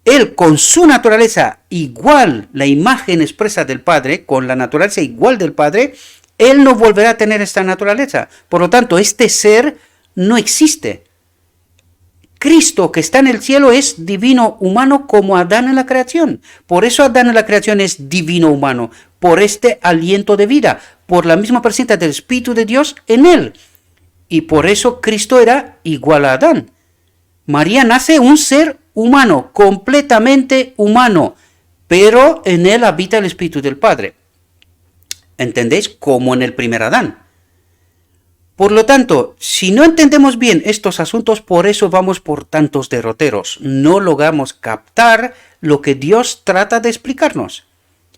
Él, con su naturaleza igual, la imagen expresa del Padre, con la naturaleza igual del Padre, Él no volverá a tener esta naturaleza. Por lo tanto, este ser no existe. Cristo, que está en el cielo, es divino humano como Adán en la creación. Por eso Adán en la creación es divino humano, por este aliento de vida, por la misma presencia del Espíritu de Dios en él. Y por eso Cristo era igual a Adán. María nace un ser humano, completamente humano, pero en él habita el Espíritu del Padre. ¿Entendéis? Como en el primer Adán. Por lo tanto, si no entendemos bien estos asuntos, por eso vamos por tantos derroteros. No logramos captar lo que Dios trata de explicarnos,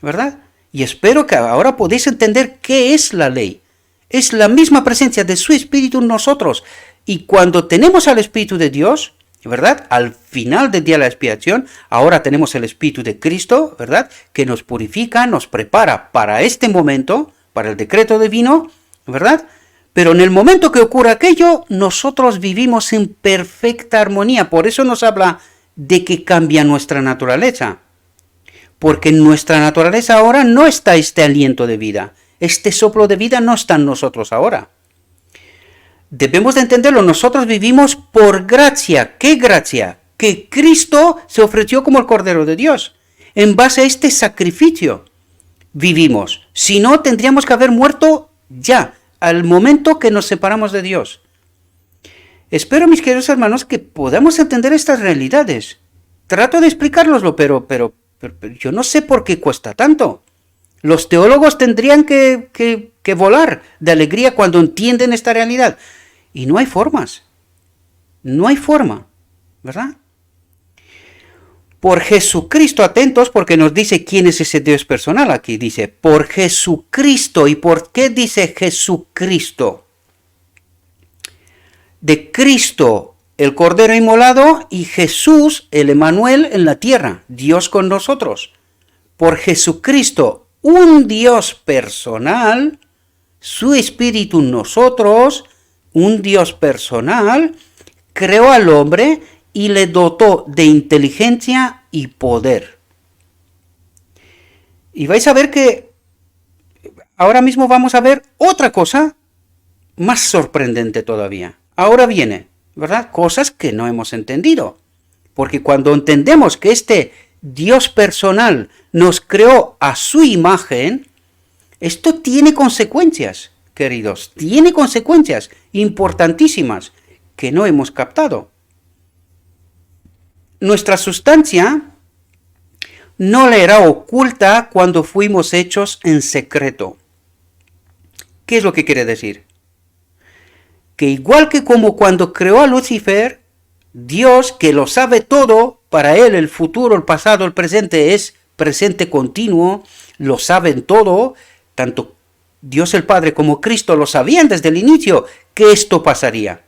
¿verdad? Y espero que ahora podéis entender qué es la ley. Es la misma presencia de su Espíritu en nosotros. Y cuando tenemos al Espíritu de Dios, ¿verdad? Al final del día de la expiación, ahora tenemos el Espíritu de Cristo, ¿verdad? Que nos purifica, nos prepara para este momento, para el decreto divino, ¿verdad? Pero en el momento que ocurre aquello, nosotros vivimos en perfecta armonía. Por eso nos habla de que cambia nuestra naturaleza. Porque en nuestra naturaleza ahora no está este aliento de vida. Este soplo de vida no está en nosotros ahora. Debemos de entenderlo. Nosotros vivimos por gracia. ¿Qué gracia? Que Cristo se ofreció como el Cordero de Dios. En base a este sacrificio vivimos. Si no, tendríamos que haber muerto ya, al momento que nos separamos de Dios. Espero, mis queridos hermanos, que podamos entender estas realidades. Trato de explicároslo, pero yo no sé por qué cuesta tanto. Los teólogos tendrían que volar de alegría cuando entienden esta realidad. Y no hay formas. No hay forma, ¿verdad? Por Jesucristo, atentos, porque nos dice quién es ese Dios personal aquí. Dice, por Jesucristo. ¿Y por qué dice Jesucristo? De Cristo, el Cordero inmolado, y Jesús, el Emmanuel, en la tierra, Dios con nosotros. Por Jesucristo, un Dios personal, su Espíritu en nosotros, un Dios personal, creó al hombre y le dotó de inteligencia y poder. Y vais a ver que ahora mismo vamos a ver otra cosa más sorprendente todavía. Ahora viene, ¿verdad? Cosas que no hemos entendido. Porque cuando entendemos que este Dios personal nos creó a su imagen, esto tiene consecuencias, queridos. Tiene consecuencias importantísimas que no hemos captado. Nuestra sustancia no le era oculta cuando fuimos hechos en secreto. ¿Qué es lo que quiere decir? Que igual que como cuando creó a Lucifer, Dios, que lo sabe todo, para él el futuro, el pasado, el presente es presente continuo, lo saben todo, tanto Dios el Padre como Cristo lo sabían desde el inicio que esto pasaría,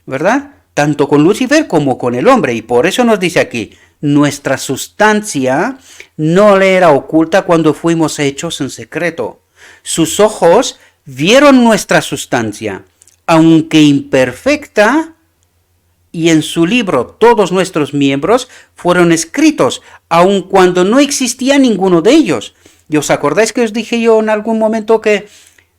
¿verdad? Tanto con Lucifer como con el hombre, y por eso nos dice aquí, nuestra sustancia no le era oculta cuando fuimos hechos en secreto. Sus ojos vieron nuestra sustancia, aunque imperfecta, y en su libro todos nuestros miembros fueron escritos, aun cuando no existía ninguno de ellos. ¿Y os acordáis que os dije yo en algún momento que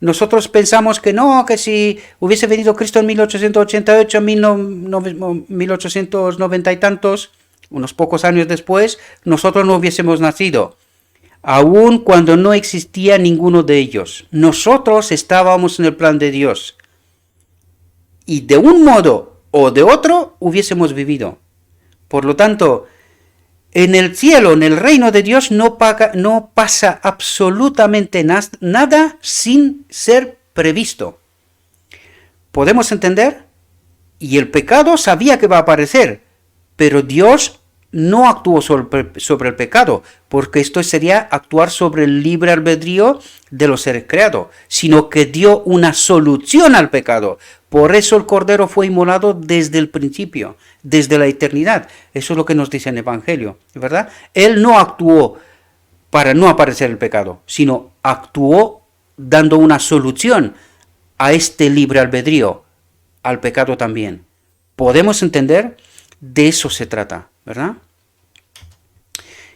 nosotros pensamos que no, que si hubiese venido Cristo en 1888, 1890 y tantos, unos pocos años después, nosotros no hubiésemos nacido, aun cuando no existía ninguno de ellos? Nosotros estábamos en el plan de Dios, y de un modo o de otro hubiésemos vivido. Por lo tanto, en el cielo, en el reino de Dios, no pasa absolutamente nada sin ser previsto. ¿Podemos entender? Y el pecado sabía que va a aparecer, pero Dios no actuó sobre el pecado, porque esto sería actuar sobre el libre albedrío de los seres creados, sino que dio una solución al pecado. Por eso el Cordero fue inmolado desde el principio, desde la eternidad. Eso es lo que nos dice en el Evangelio, ¿verdad? Él no actuó para no aparecer el pecado, sino actuó dando una solución a este libre albedrío, al pecado también. ¿Podemos entender? De eso se trata, ¿verdad?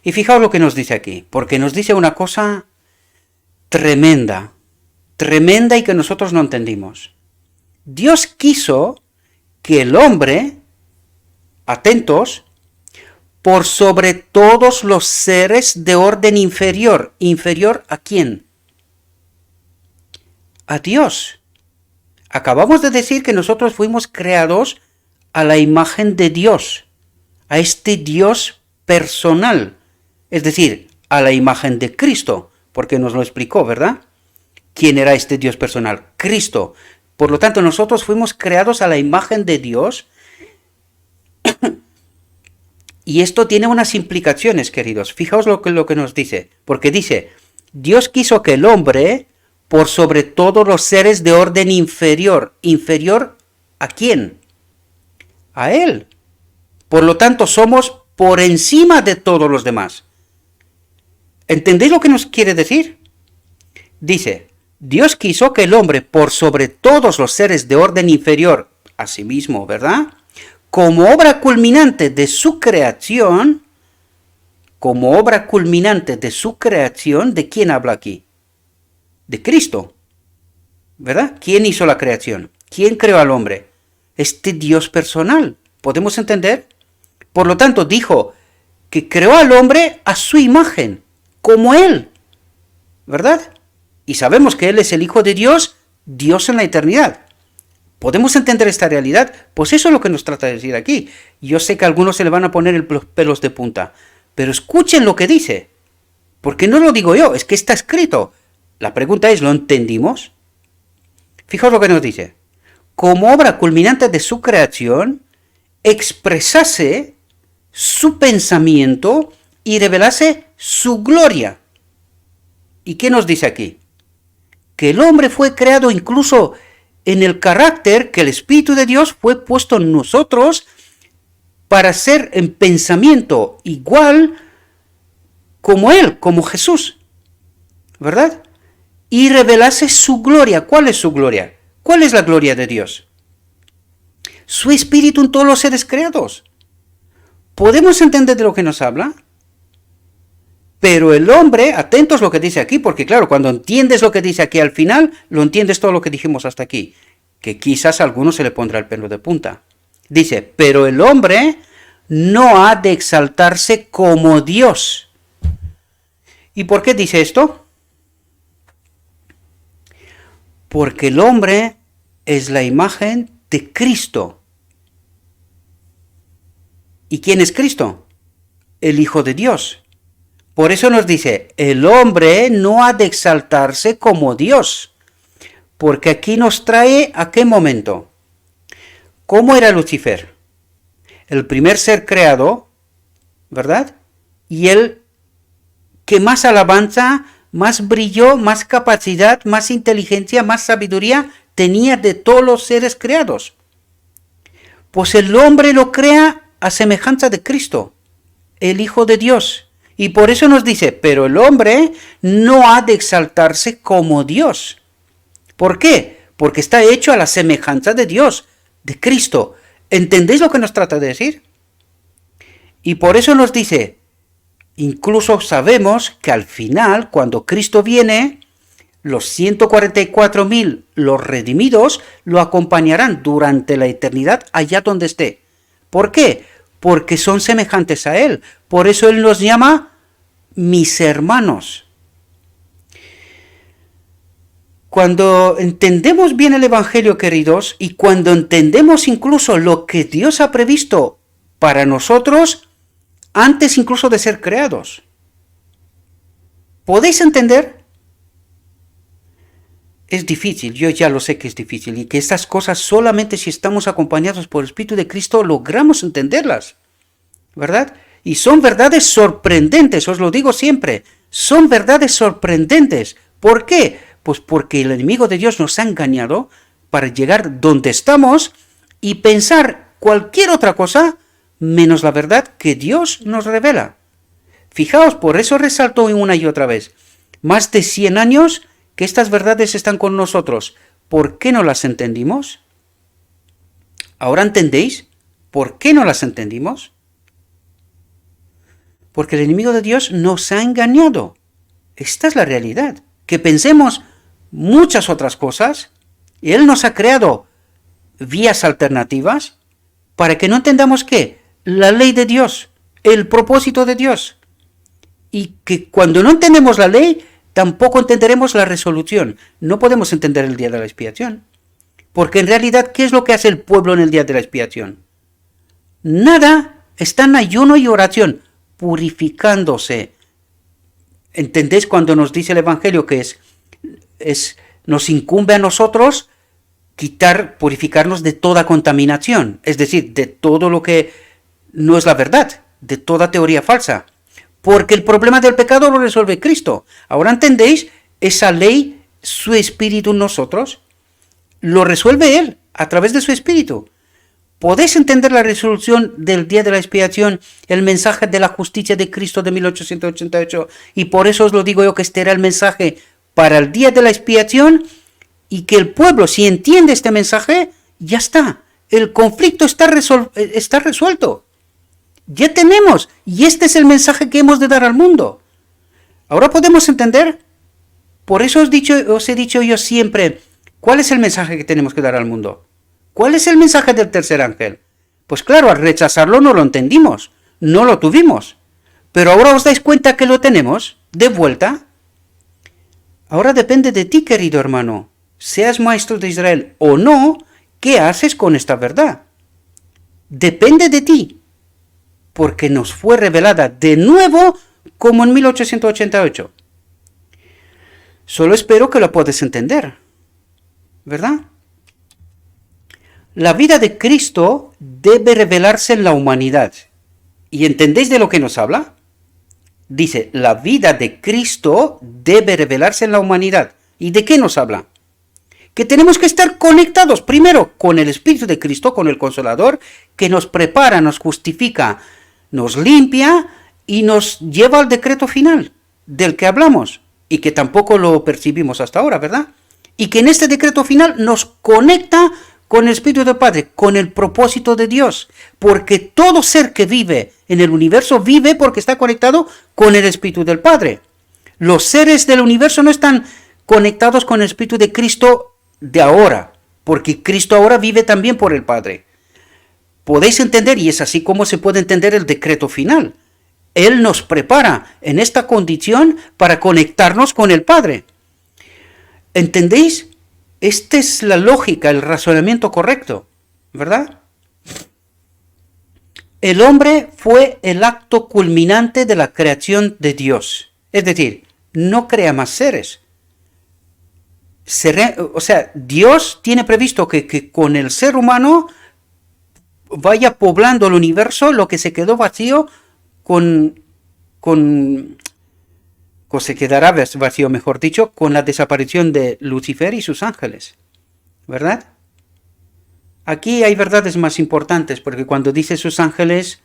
Y fijaos lo que nos dice aquí, porque nos dice una cosa tremenda, tremenda y que nosotros no entendimos. Dios quiso que el hombre, atentos, por sobre todos los seres de orden inferior. ¿Inferior a quién? A Dios. Acabamos de decir que nosotros fuimos creados a la imagen de Dios, a este Dios personal, es decir, a la imagen de Cristo, porque nos lo explicó, ¿verdad? ¿Quién era este Dios personal? Cristo. Por lo tanto, nosotros fuimos creados a la imagen de Dios. Y esto tiene unas implicaciones, queridos. Fijaos lo que nos dice. Porque dice, Dios quiso que el hombre, por sobre todos los seres de orden inferior. ¿Inferior a quién? A Él. Por lo tanto, somos por encima de todos los demás. ¿Entendéis lo que nos quiere decir? Dice, Dios quiso que el hombre, por sobre todos los seres de orden inferior a sí mismo, ¿verdad?, como obra culminante de su creación, ¿de quién habla aquí? De Cristo, ¿verdad? ¿Quién hizo la creación? ¿Quién creó al hombre? Este Dios personal. ¿Podemos entender? Por lo tanto, dijo que creó al hombre a su imagen, como Él, ¿verdad? Y sabemos que Él es el Hijo de Dios, Dios en la eternidad. ¿Podemos entender esta realidad? Pues eso es lo que nos trata de decir aquí. Yo sé que a algunos se le van a poner los pelos de punta, pero escuchen lo que dice, porque no lo digo yo, es que está escrito. La pregunta es, ¿lo entendimos? Fijaos lo que nos dice. Como obra culminante de su creación, expresase su pensamiento y revelase su gloria. ¿Y qué nos dice aquí? Que el hombre fue creado incluso en el carácter que el Espíritu de Dios fue puesto en nosotros para ser en pensamiento igual como Él, como Jesús, ¿verdad? Y revelase su gloria. ¿Cuál es su gloria? ¿Cuál es la gloria de Dios? Su Espíritu en todos los seres creados. ¿Podemos entender de lo que nos habla? Pero el hombre, atentos a lo que dice aquí, porque claro, cuando entiendes lo que dice aquí al final, lo entiendes todo lo que dijimos hasta aquí, que quizás a alguno se le pondrá el pelo de punta. Dice, pero el hombre no ha de exaltarse como Dios. ¿Y por qué dice esto? Porque el hombre es la imagen de Cristo. ¿Y quién es Cristo? El Hijo de Dios. Por eso nos dice, el hombre no ha de exaltarse como Dios. Porque aquí nos trae ¿a qué momento? ¿Cómo era Lucifer? El primer ser creado, ¿verdad? Y el que más alabanza, más brillo, más capacidad, más inteligencia, más sabiduría tenía de todos los seres creados. Pues el hombre lo crea a semejanza de Cristo, el Hijo de Dios. Y por eso nos dice, pero el hombre no ha de exaltarse como Dios. ¿Por qué? Porque está hecho a la semejanza de Dios, de Cristo. ¿Entendéis lo que nos trata de decir? Y por eso nos dice, incluso sabemos que al final, cuando Cristo viene, los 144.000, los redimidos, lo acompañarán durante la eternidad allá donde esté. ¿Por qué? Porque son semejantes a Él. Por eso Él nos llama mis hermanos. Cuando entendemos bien el Evangelio, queridos, y cuando entendemos incluso lo que Dios ha previsto para nosotros, antes incluso de ser creados. ¿Podéis entender? Es difícil, yo ya lo sé que es difícil, y que estas cosas solamente si estamos acompañados por el Espíritu de Cristo logramos entenderlas, ¿verdad? Y son verdades sorprendentes, os lo digo siempre, son verdades sorprendentes. ¿Por qué? Pues porque el enemigo de Dios nos ha engañado para llegar donde estamos y pensar cualquier otra cosa menos la verdad que Dios nos revela. Fijaos, por eso resaltó una y otra vez, más de 100 años que estas verdades están con nosotros. ¿Por qué no las entendimos? ¿Ahora entendéis por qué no las entendimos? Porque el enemigo de Dios nos ha engañado. Esta es la realidad. Que pensemos muchas otras cosas. Y Él nos ha creado vías alternativas para que no entendamos ¿qué? La ley de Dios, el propósito de Dios. Y que cuando no entendemos la ley, tampoco entenderemos la resolución. No podemos entender el día de la expiación. Porque en realidad, ¿qué es lo que hace el pueblo en el día de la expiación? Nada, está en ayuno y oración, purificándose, ¿Entendéis cuando nos dice el Evangelio que nos incumbe a nosotros purificarnos de toda contaminación? Es decir, de todo lo que no es la verdad, de toda teoría falsa. Porque el problema del pecado lo resuelve Cristo. ¿Ahora entendéis esa ley, su espíritu en nosotros? Lo resuelve Él a través de su espíritu. ¿Podéis entender la resolución del día de la expiación, el mensaje de la justicia de Cristo de 1888? Y por eso os lo digo yo, que este era el mensaje para el día de la expiación, y que el pueblo, si entiende este mensaje, ya está. El conflicto está resuelto. Ya tenemos, y este es el mensaje que hemos de dar al mundo. Ahora podemos entender. Por eso os he dicho yo siempre, ¿cuál es el mensaje que tenemos que dar al mundo? ¿Cuál es el mensaje del tercer ángel? Pues claro, al rechazarlo no lo entendimos, no lo tuvimos. Pero ahora os dais cuenta que lo tenemos de vuelta. Ahora depende de ti, querido hermano, seas maestro de Israel o no, ¿qué haces con esta verdad? Depende de ti, porque nos fue revelada de nuevo como en 1888. Solo espero que lo puedas entender, ¿verdad? La vida de Cristo debe revelarse en la humanidad. ¿Y entendéis de lo que nos habla? Dice, la vida de Cristo debe revelarse en la humanidad. ¿Y de qué nos habla? Que tenemos que estar conectados primero con el Espíritu de Cristo, con el Consolador, que nos prepara, nos justifica, nos limpia y nos lleva al decreto final del que hablamos y que tampoco lo percibimos hasta ahora, ¿verdad? Y que en este decreto final nos conecta con el Espíritu del Padre, con el propósito de Dios, porque todo ser que vive en el universo vive porque está conectado con el Espíritu del Padre. Los seres del universo no están conectados con el Espíritu de Cristo de ahora, porque Cristo ahora vive también por el Padre. Podéis entender, y es así como se puede entender el decreto final. Él nos prepara en esta condición para conectarnos con el Padre. ¿Entendéis? Esta es la lógica, el razonamiento correcto, ¿verdad? El hombre fue el acto culminante de la creación de Dios. Es decir, no crea más seres. Dios tiene previsto que con el ser humano vaya poblando el universo, lo que se quedó vacío se quedará vacío, mejor dicho, con la desaparición de Lucifer y sus ángeles, ¿verdad? Aquí hay verdades más importantes, porque cuando dice sus ángeles,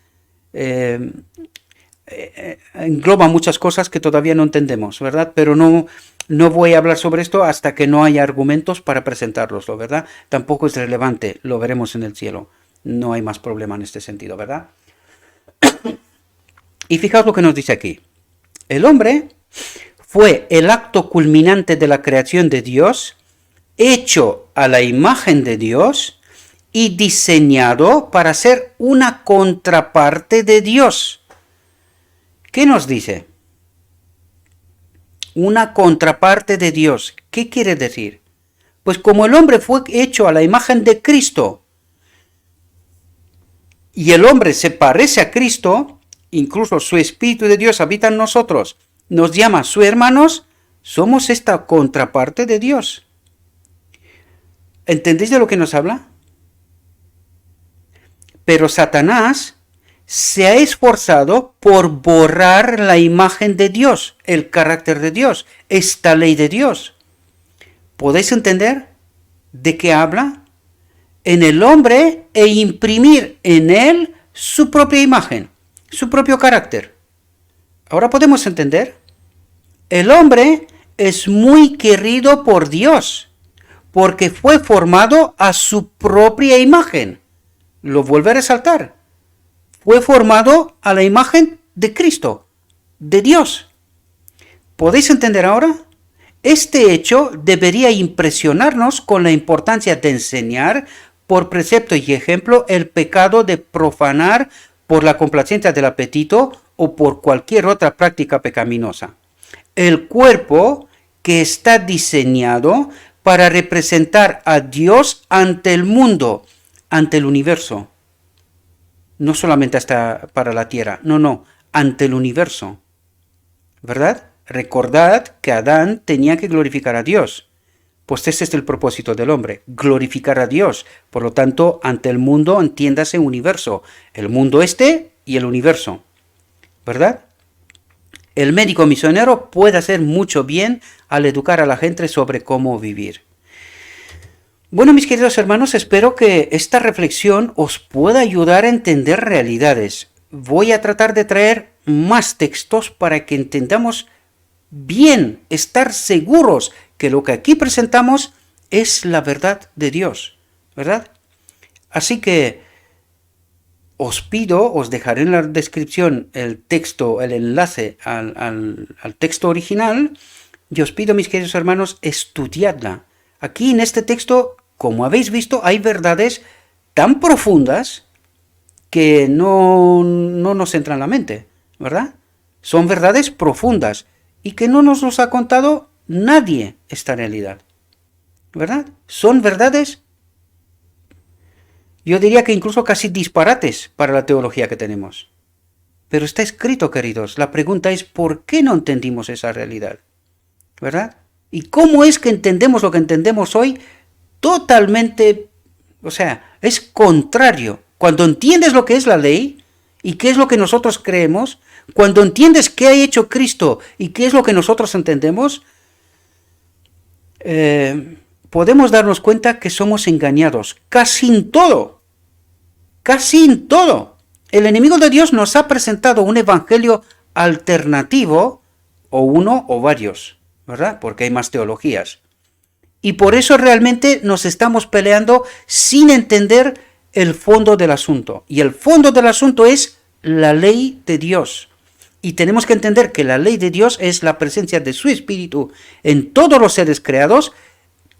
engloba muchas cosas que todavía no entendemos, ¿verdad? Pero no voy a hablar sobre esto hasta que no haya argumentos para presentarlos, ¿verdad? Tampoco es relevante, lo veremos en el cielo. No hay más problema en este sentido, ¿verdad? Y fijaos lo que nos dice aquí. El hombre fue el acto culminante de la creación de Dios, hecho a la imagen de Dios y diseñado para ser una contraparte de Dios. ¿Qué nos dice? Una contraparte de Dios. ¿Qué quiere decir? Pues como el hombre fue hecho a la imagen de Cristo y el hombre se parece a Cristo, incluso su Espíritu de Dios habita en nosotros, nos llama sus hermanos, somos esta contraparte de Dios. ¿Entendéis de lo que nos habla? Pero Satanás se ha esforzado por borrar la imagen de Dios, el carácter de Dios, esta ley de Dios. ¿Podéis entender de qué habla? En el hombre e imprimir en él su propia imagen, su propio carácter. Ahora podemos entender. El hombre es muy querido por Dios, porque fue formado a su propia imagen. Lo vuelve a resaltar. Fue formado a la imagen de Cristo, de Dios. ¿Podéis entender ahora? Este hecho debería impresionarnos con la importancia de enseñar por precepto y ejemplo el pecado de profanar por la complacencia del apetito o por cualquier otra práctica pecaminosa. El cuerpo que está diseñado para representar a Dios ante el mundo, ante el universo. No solamente hasta para la tierra, no, ante el universo. ¿Verdad? Recordad que Adán tenía que glorificar a Dios. Pues ese es el propósito del hombre, glorificar a Dios. Por lo tanto, ante el mundo entiéndase universo, el mundo este y el universo, ¿verdad? El médico misionero puede hacer mucho bien al educar a la gente sobre cómo vivir. Bueno, mis queridos hermanos, espero que esta reflexión os pueda ayudar a entender realidades. Voy a tratar de traer más textos para que entendamos bien, estar seguros que lo que aquí presentamos es la verdad de Dios, ¿verdad? Así que os pido, os dejaré en la descripción el texto, el enlace al texto original, y os pido, mis queridos hermanos, estudiadla. Aquí en este texto, como habéis visto, hay verdades tan profundas que no nos entran en la mente, ¿verdad? Son verdades profundas y que no nos los ha contado nadie esta realidad, ¿verdad? Son verdades, yo diría que incluso casi disparates para la teología que tenemos. Pero está escrito, queridos. La pregunta es, ¿por qué no entendimos esa realidad? ¿Verdad? ¿Y cómo es que entendemos lo que entendemos hoy? Totalmente, o sea, es contrario. Cuando entiendes lo que es la ley y qué es lo que nosotros creemos, cuando entiendes qué ha hecho Cristo y qué es lo que nosotros entendemos, podemos darnos cuenta que somos engañados casi en todo. Casi en todo. El enemigo de Dios nos ha presentado un evangelio alternativo, o uno o varios, ¿verdad? Porque hay más teologías. Y por eso realmente nos estamos peleando sin entender el fondo del asunto. Y el fondo del asunto es la ley de Dios. Y tenemos que entender que la ley de Dios es la presencia de su Espíritu en todos los seres creados.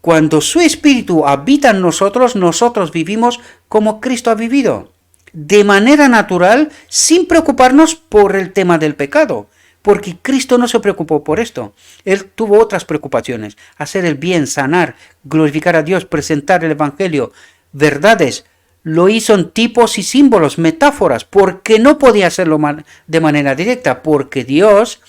Cuando su Espíritu habita en nosotros, nosotros vivimos como Cristo ha vivido, de manera natural, sin preocuparnos por el tema del pecado, porque Cristo no se preocupó por esto. Él tuvo otras preocupaciones: hacer el bien, sanar, glorificar a Dios, presentar el Evangelio, verdades. Lo hizo en tipos y símbolos, metáforas, porque no podía hacerlo de manera directa, porque Dios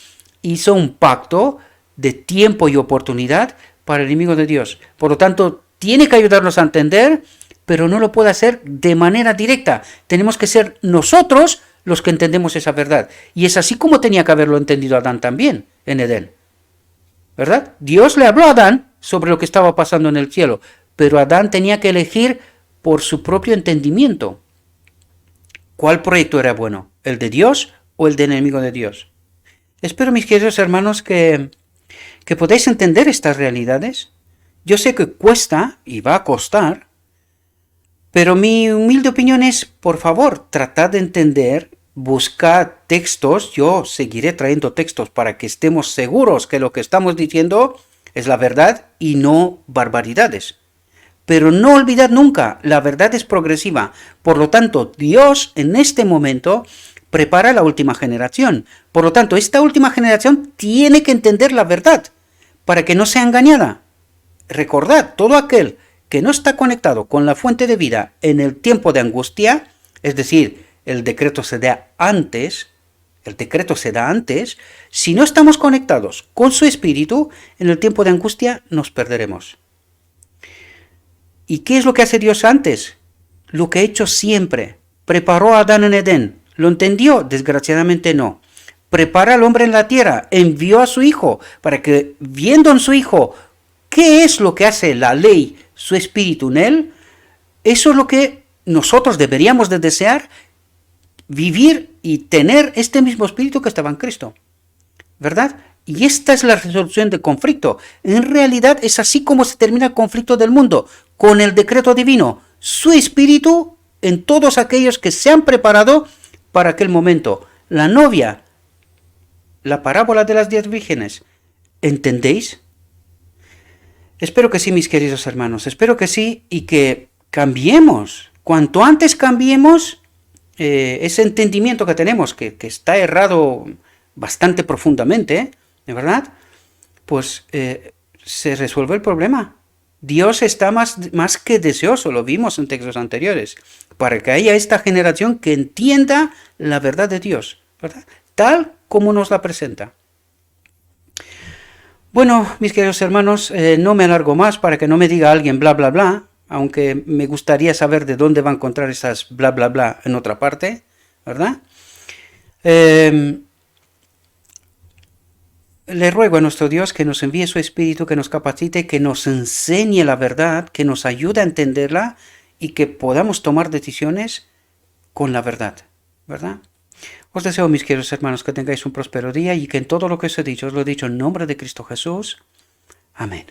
hizo un pacto de tiempo y oportunidad para el enemigo de Dios. Por lo tanto, tiene que ayudarnos a entender, pero no lo puede hacer de manera directa. Tenemos que ser nosotros los que entendemos esa verdad. Y es así como tenía que haberlo entendido Adán también en Edén, ¿verdad? Dios le habló a Adán sobre lo que estaba pasando en el cielo, pero Adán tenía que elegir por su propio entendimiento. ¿Cuál proyecto era bueno? ¿El de Dios o el del enemigo de Dios? Espero, mis queridos hermanos, que podáis entender estas realidades. Yo sé que cuesta y va a costar, pero mi humilde opinión es, por favor, tratad de entender, buscad textos. Yo seguiré trayendo textos para que estemos seguros que lo que estamos diciendo es la verdad y no barbaridades. Pero no olvidad nunca, la verdad es progresiva. Por lo tanto, Dios en este momento prepara la última generación. Por lo tanto, esta última generación tiene que entender la verdad para que no sea engañada. Recordad, todo aquel que no está conectado con la fuente de vida en el tiempo de angustia, es decir, el decreto se da antes, si no estamos conectados con su espíritu, en el tiempo de angustia nos perderemos. ¿Y qué es lo que hace Dios antes? Lo que ha hecho siempre. Preparó a Adán en Edén. ¿Lo entendió? Desgraciadamente no. Prepara al hombre en la tierra. Envió a su hijo para que, viendo en su hijo qué es lo que hace la ley, su espíritu en él, eso es lo que nosotros deberíamos de desear, vivir y tener este mismo espíritu que estaba en Cristo, ¿verdad? Y esta es la resolución del conflicto. En realidad es así como se termina el conflicto del mundo, con el decreto divino, su espíritu en todos aquellos que se han preparado para aquel momento. La novia, la parábola de las 10 vírgenes, ¿entendéis? Espero que sí, mis queridos hermanos, espero que sí y que cambiemos. Cuanto antes cambiemos ese entendimiento que tenemos, que está errado bastante profundamente, ¿de verdad? Pues se resuelve el problema. Dios está más que deseoso, lo vimos en textos anteriores, para que haya esta generación que entienda la verdad de Dios, ¿verdad? Tal como nos la presenta. Bueno, mis queridos hermanos, no me alargo más para que no me diga alguien bla bla bla, aunque me gustaría saber de dónde va a encontrar esas bla bla bla en otra parte, ¿verdad? Eh, Le ruego a nuestro Dios que nos envíe su Espíritu, que nos capacite, que nos enseñe la verdad, que nos ayude a entenderla y que podamos tomar decisiones con la verdad, ¿verdad? Os deseo, mis queridos hermanos, que tengáis un próspero día y que en todo lo que os he dicho, os lo he dicho en nombre de Cristo Jesús. Amén.